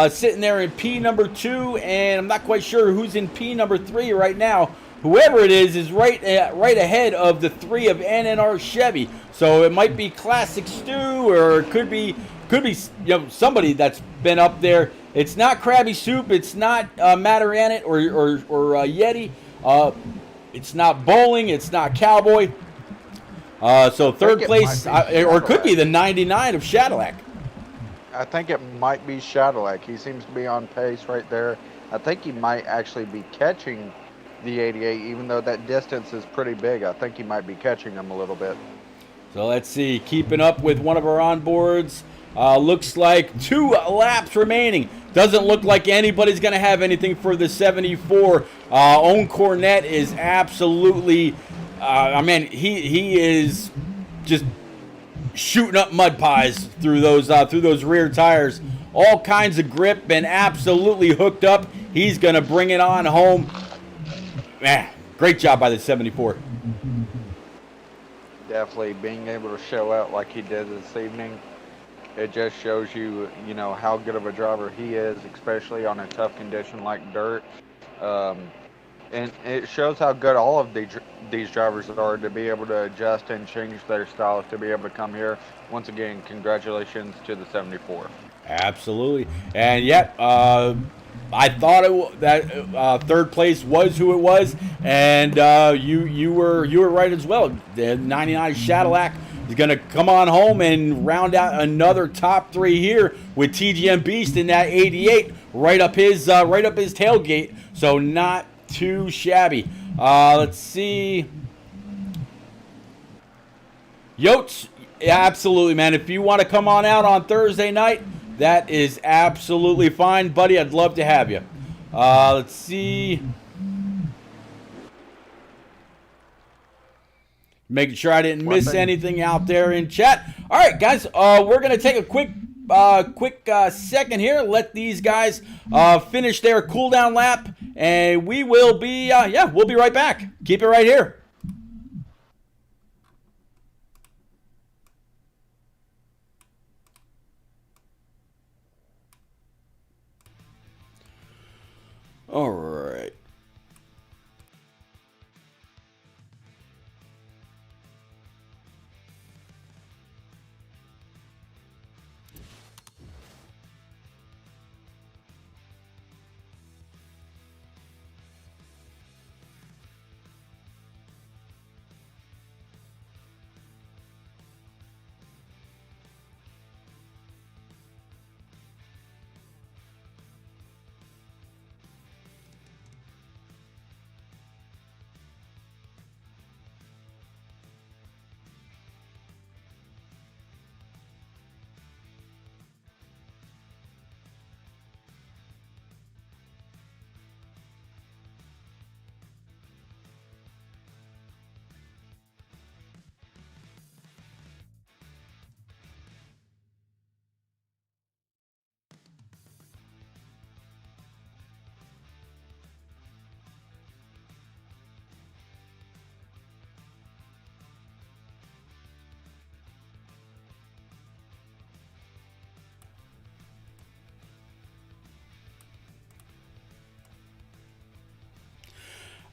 Sitting there in P number 2, and I'm not quite sure who's in P number 3 right now. Whoever it is right ahead of the 3 of NNR Chevy. So it might be Classic Stu, or it could be somebody that's been up there. It's not Krabby Soup. It's not Mataranet or Yeti. It's not Bowling. It's not Cowboy. So third place, or it could be the 99 of Shadowlack. I think it might be Shadowlack. He seems to be on pace right there. I think he might actually be catching the 88, even though that distance is pretty big. I think he might be catching him a little bit. So let's see. Keeping up with one of our onboards. Looks like 2 laps remaining. Doesn't look like anybody's going to have anything for the 74. Owen Cornett is absolutely, he is just shooting up mud pies through those rear tires. All kinds of grip and absolutely hooked up. He's going to bring it on home. Man, great job by the 74. Definitely being able to show out like he did this evening. It just shows you, how good of a driver he is, especially on a tough condition like dirt. And it shows how good all of these drivers are to be able to adjust and change their styles to be able to come here. Once again, congratulations to the 74. Absolutely. And yet, I thought that third place was who it was, and you were right as well. The 99 Shadowlack is going to come on home and round out another top 3 here with TGM Beast in that 88 right up his tailgate. So not too shabby. Let's see. Yotes, yeah, absolutely, man. If you want to come on out on Thursday night, that is absolutely fine, buddy. I'd love to have you. Let's see. Making sure I didn't miss anything out there in chat. All right, guys, we're going to take a quick second here. Let these guys finish their cool-down lap, and we will be, we'll be right back. Keep it right here. All right.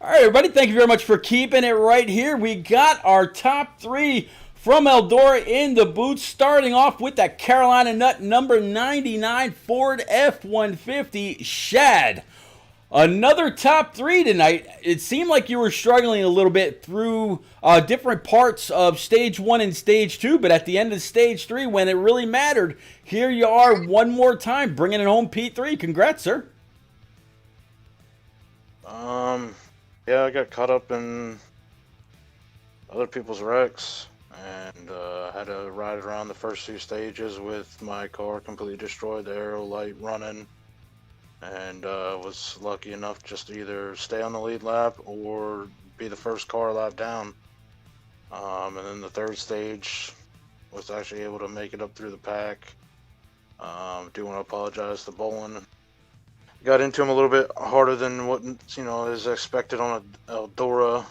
All right, everybody, thank you very much for keeping it right here. We got our top 3 from Eldora in the booth, starting off with that Carolina Nut number 99 Ford F-150 Shad. Another top 3 tonight. It seemed like you were struggling a little bit through different parts of stage 1 and stage 2, but at the end of stage 3, when it really mattered, here you are one more time, bringing it home P3. Congrats, sir. Yeah, I got caught up in other people's wrecks and had to ride around the first 2 stages with my car completely destroyed, the aero light running. And was lucky enough just to either stay on the lead lap or be the first car lap down. And then the 3rd stage was actually able to make it up through the pack. Do want to apologize to Bolin. Got into him a little bit harder than what is expected on a Eldora.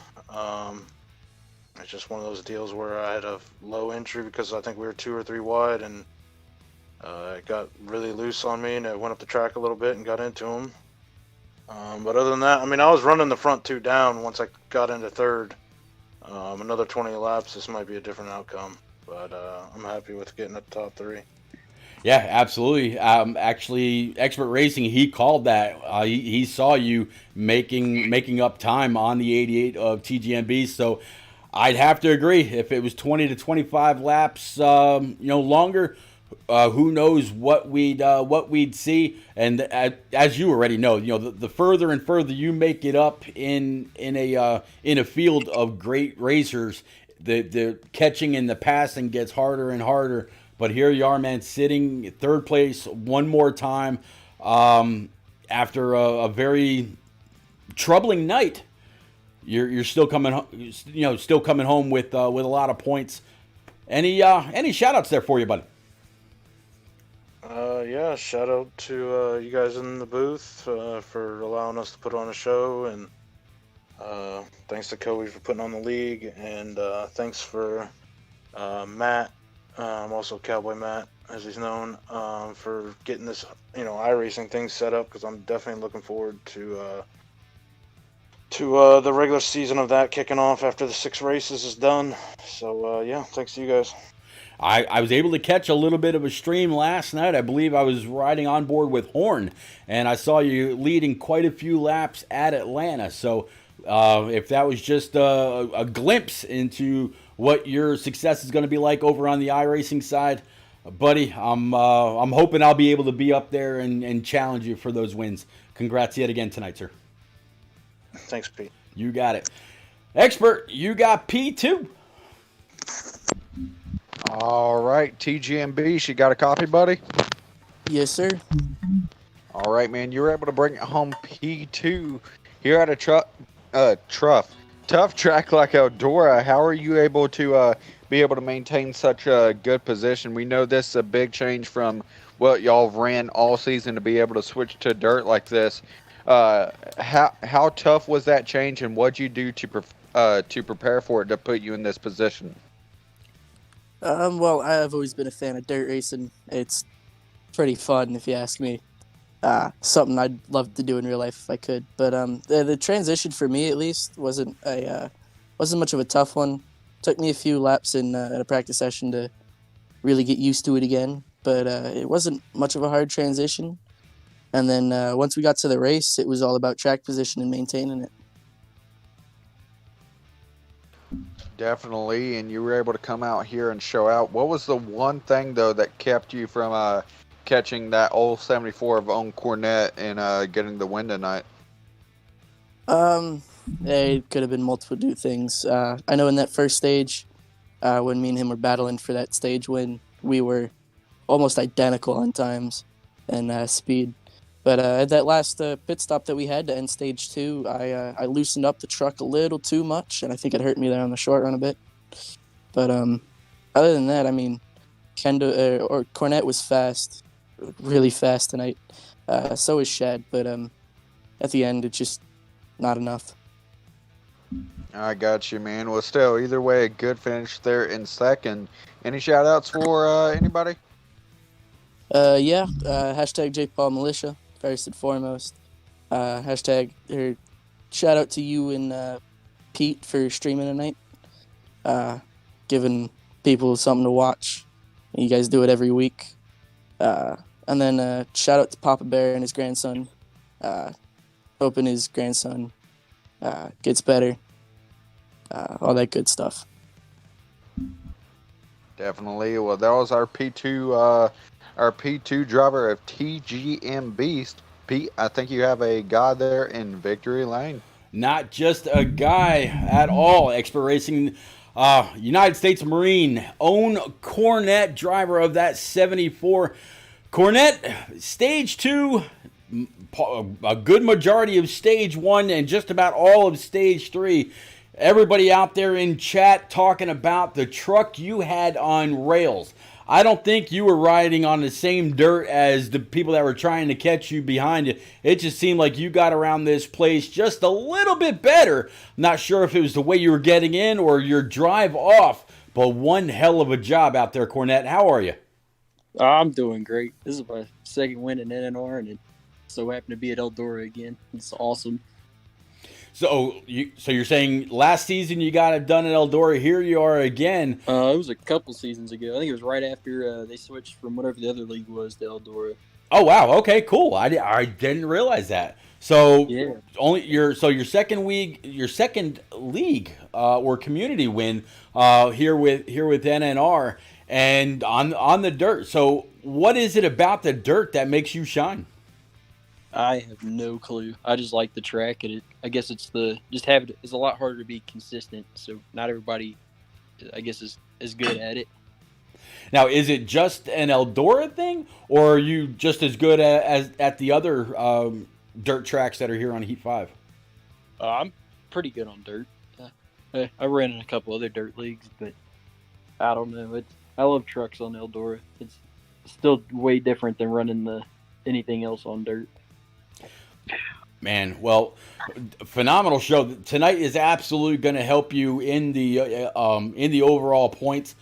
It's just one of those deals where I had a low entry because I think we were 2 or 3 wide, and it got really loose on me, and it went up the track a little bit and got into him. But other than that, I mean, I was running the front 2 down once I got into 3rd. Another 20 laps, this might be a different outcome, but I'm happy with getting at the top 3. Yeah, absolutely. Actually, Expert Racing, he called that. He saw you making up time on the 88 of TGMB. So I'd have to agree. If it was 20 to 25 laps, longer, who knows what we'd see. And as you already know, the further and further you make it up in a field of great racers, the catching and the passing gets harder and harder. But here you are, man, sitting 3rd place one more time after a very troubling night. You're still coming home with a lot of points. Any shout outs there for you, buddy? Yeah, shout out to you guys in the booth for allowing us to put on a show, and thanks to Kobe for putting on the league, and thanks for Matt. Also Cowboy Matt, as he's known, for getting this, iRacing thing set up, because I'm definitely looking forward to the regular season of that kicking off after the 6 races is done. So, yeah, thanks to you guys. I was able to catch a little bit of a stream last night. I believe I was riding on board with Horn, and I saw you leading quite a few laps at Atlanta. So if that was just a glimpse into what your success is going to be like over on the iRacing side, buddy, I'm hoping I'll be able to be up there and challenge you for those wins. Congrats yet again tonight, sir. Thanks, Pete. You got it. Expert, you got P2. All right, TGMB, she got a copy, buddy? Yes, sir. All right, man, you were able to bring it home P2 here at a tough track like Eldora. How are you able to be able to maintain such a good position? We know this is a big change from what y'all ran all season to be able to switch to dirt like this. How tough was that change, and what'd you do to prepare for it to put you in this position? Well, I've always been a fan of dirt racing. It's pretty fun, if you ask me. Something I'd love to do in real life if I could. But the transition for me, at least, wasn't much of a tough one. Took me a few laps in a practice session to really get used to it again. But it wasn't much of a hard transition. And then once we got to the race, it was all about track position and maintaining it. Definitely, and you were able to come out here and show out. What was the one thing, though, that kept you from catching that old 74 of Owen Cornette and getting the win tonight? It could have been multiple things. I know in that first stage, when me and him were battling for that stage win, we were almost identical on times and speed. But at that last pit stop that we had to end stage 2, I loosened up the truck a little too much, and I think it hurt me there on the short run a bit. But other than that, I mean, Cornette was fast, really fast tonight. So was Shad, but at the end, it's just not enough. I got you, man. Well, still, either way, a good finish there in second. Any shout-outs for anybody? Hashtag Jake Paul Militia, first and foremost. Hashtag shout out to you and Pete for streaming tonight, giving people something to watch. You guys do it every week. And then shout out to Papa Bear and his grandson. Hoping his grandson gets better. All that good stuff. Definitely. Well, that was our P2 driver of TGM Beast. Pete, I think you have a guy there in victory lane. Not just a guy at all. Expert Racing, United States Marine, own Cornette, driver of that 74. Cornette, Stage 2, a good majority of Stage 1, and just about all of Stage 3. Everybody out there in chat talking about the truck you had on rails. I don't think you were riding on the same dirt as the people that were trying to catch you behind you. It just seemed like you got around this place just a little bit better. I'm not sure if it was the way you were getting in or your drive off, but one hell of a job out there, Cornette. How are you? I'm doing great. This is my second win in NNR, and it so happened to be at Eldora again. It's awesome. So you're saying last season you got it done at Eldora. Here you are again. It was a couple seasons ago. I think it was right after they switched from whatever the other league was to Eldora. Oh wow. Okay. Cool. I didn't realize that. So Yeah. your second league or community win here with NNR and on the dirt. So what is it about the dirt that makes you shine? I have no clue. I just like the track, and I guess it's it's a lot harder to be consistent. So not everybody, I guess, is good at it. Now, is it just an Eldora thing, or are you just as good as at the other dirt tracks that are here on Heat 5? I'm pretty good on dirt. I ran in a couple other dirt leagues, but I don't know. I love trucks on Eldora. It's still way different than running anything else on dirt. Man, well, phenomenal show tonight is absolutely going to help you in the overall points.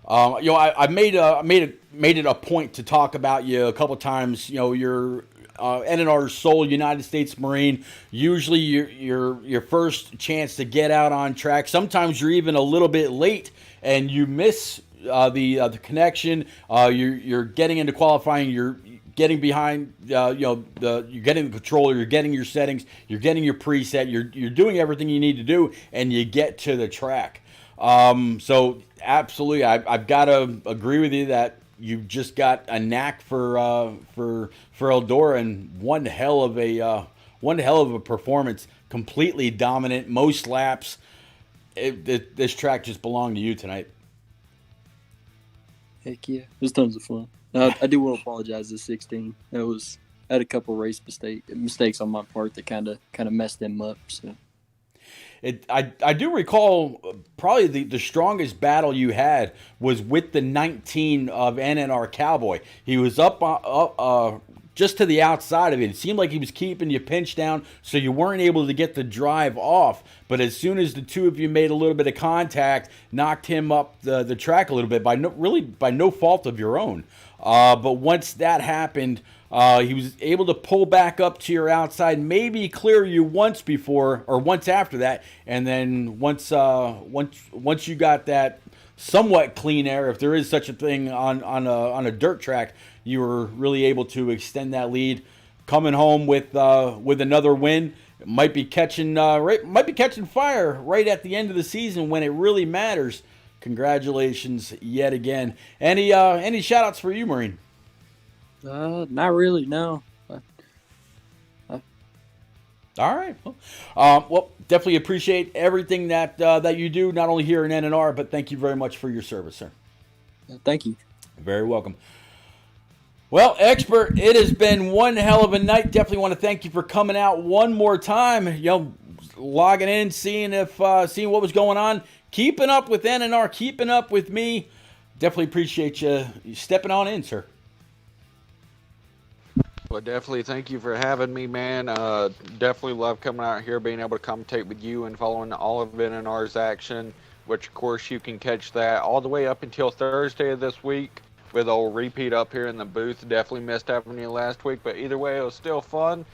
I made it a point to talk about you a couple times. You're NNR's sole United States Marine. Usually, your first chance to get out on track. Sometimes you're even a little bit late and you miss the connection. You're getting into qualifying. You're getting behind, you're getting the controller, you're getting your settings, you're getting your preset, you're doing everything you need to do, and you get to the track. So absolutely, I've got to agree with you that you've just got a knack for Eldora, and one hell of a performance. Completely dominant, most laps. This track just belonged to you tonight. Heck yeah, it was tons of fun. I do want to apologize to 16. I had a couple race mistakes on my part that kind of messed them up. So I do recall probably the strongest battle you had was with the 19 of NNR Cowboy. He was up just to the outside of it. It seemed like he was keeping you pinched down, so you weren't able to get the drive off. But as soon as the two of you made a little bit of contact, knocked him up the track a little bit by no fault of your own. But once that happened, he was able to pull back up to your outside, maybe clear you once after that, and then once you got that somewhat clean air, if there is such a thing on a dirt track, you were really able to extend that lead, coming home with another win. Might be catching fire right at the end of the season when it really matters. Congratulations yet again. Any shout outs for you, Marine? Not really, no. All right. Well, definitely appreciate everything that you do, not only here in NNR, but thank you very much for your service, sir. Thank you. Very welcome. Well, Expert, it has been one hell of a night. Definitely want to thank you for coming out one more time. Logging in, seeing what was going on, keeping up with NNR, keeping up with me. Definitely appreciate you stepping on in, sir. Well, definitely thank you for having me, man. Definitely love coming out here, being able to commentate with you and following all of NNR's action, which, of course, you can catch that all the way up until Thursday of this week with old Repeat up here in the booth. Definitely missed having you last week, but either way, it was still fun.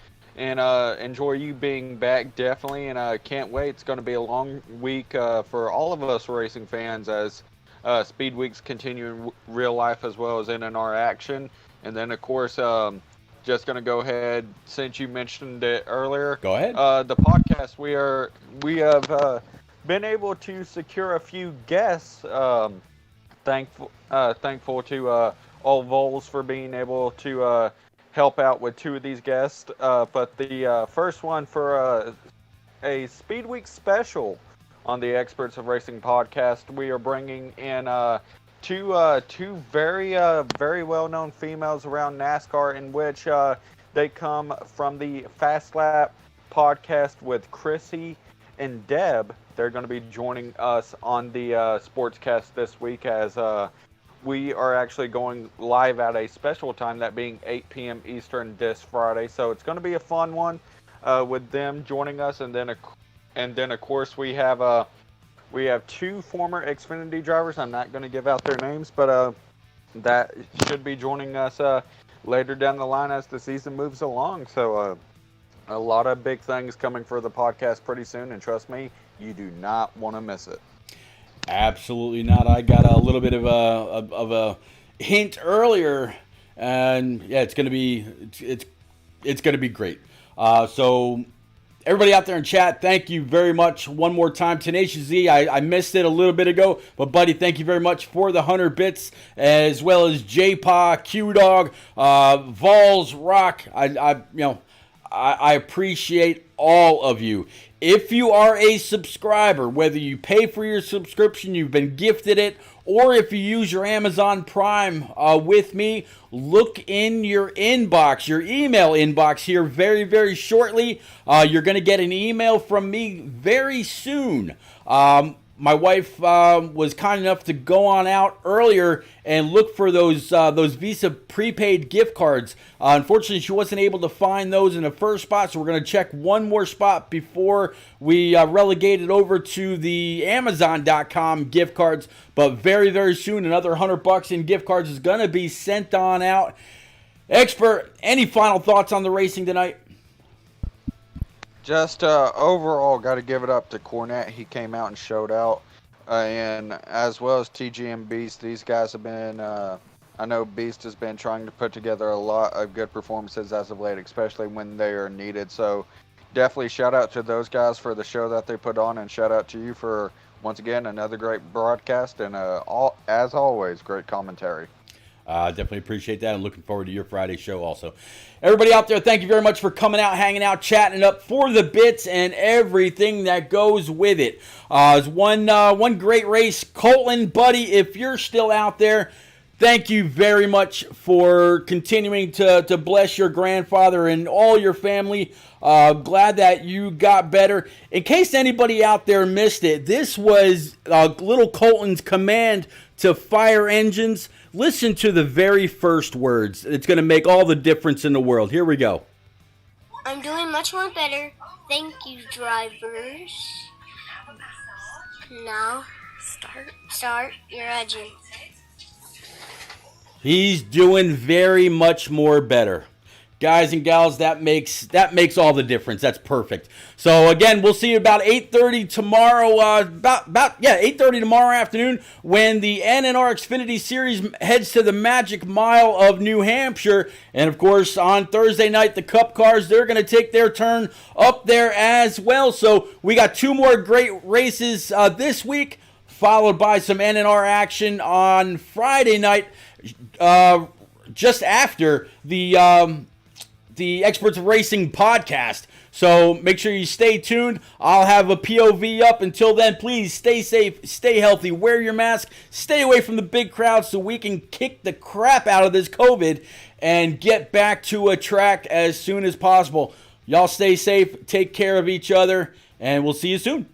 and enjoy you being back, definitely. And can't wait. It's going to be a long week for all of us racing fans as Speed Weeks continue in real life as well as NNR action. And then, of course, just going to go ahead, since you mentioned it earlier. Go ahead. The podcast, we have been able to secure a few guests. Thankful to all Vols for being able to help out with 2 of these guests. But the first one for a Speed Week special on the Experts of Racing podcast, we are bringing in two very well-known females around NASCAR, in which they come from the Fast Lap podcast with Chrissy and Deb. They're going to be joining us on the Sportscast this week, as we are actually going live at a special time, that being 8 p.m. Eastern this Friday. So it's going to be a fun one with them joining us, and then of course we have 2 former Xfinity drivers. I'm not going to give out their names, but that should be joining us later down the line as the season moves along. So a lot of big things coming for the podcast pretty soon, and trust me, you do not want to miss it. Absolutely not. I got a little bit of a hint earlier, and yeah, it's gonna be great. So everybody out there in chat, thank you very much one more time. Tenacious Z, I missed it a little bit ago, but buddy, thank you very much for the 100 bits, as well as J-Pa, Q-Dog, Vols, Rock. I appreciate all of you. If you are a subscriber, whether you pay for your subscription, you've been gifted it, or if you use your Amazon Prime with me, look in your inbox, your email inbox here very, very shortly. You're going to get an email from me very soon. My wife was kind enough to go on out earlier and look for those Visa prepaid gift cards. Unfortunately, she wasn't able to find those in the first spot, so we're going to check one more spot before we relegate it over to the Amazon.com gift cards. But very, very soon, another $100 in gift cards is going to be sent on out. Expert, any final thoughts on the racing tonight? Just overall, got to give it up to Cornette. He came out and showed out. And as well as TG and Beast, these guys have been, I know Beast has been trying to put together a lot of good performances as of late, especially when they are needed. So definitely shout out to those guys for the show that they put on, and shout out to you for, once again, another great broadcast, and as always, great commentary. Definitely appreciate that, and looking forward to your Friday show also. Everybody out there, thank you very much for coming out, hanging out, chatting it up for the bits and everything that goes with it. It's one great race. Colton, buddy, if you're still out there, thank you very much for continuing to bless your grandfather and all your family. Glad that you got better. In case anybody out there missed it, this was little Colton's command to fire engines. Listen to the very first words. It's going to make all the difference in the world. Here we go. I'm doing much more better. Thank you, drivers. Now, start your engine. He's doing very much more better. Guys and gals, that makes all the difference. That's perfect. So again, we'll see you about 8:30 tomorrow. 8:30 tomorrow afternoon, when the NNR Xfinity Series heads to the Magic Mile of New Hampshire, and of course on Thursday night, the Cup cars, they're going to take their turn up there as well. So we got 2 more great races this week, followed by some NNR action on Friday night, just after the Experts of Racing podcast. So make sure you stay tuned. I'll have a POV up. Until then, please stay safe, stay healthy, wear your mask, stay away from the big crowd so we can kick the crap out of this COVID and get back to a track as soon as possible. Y'all stay safe, take care of each other, and we'll see you soon. Later.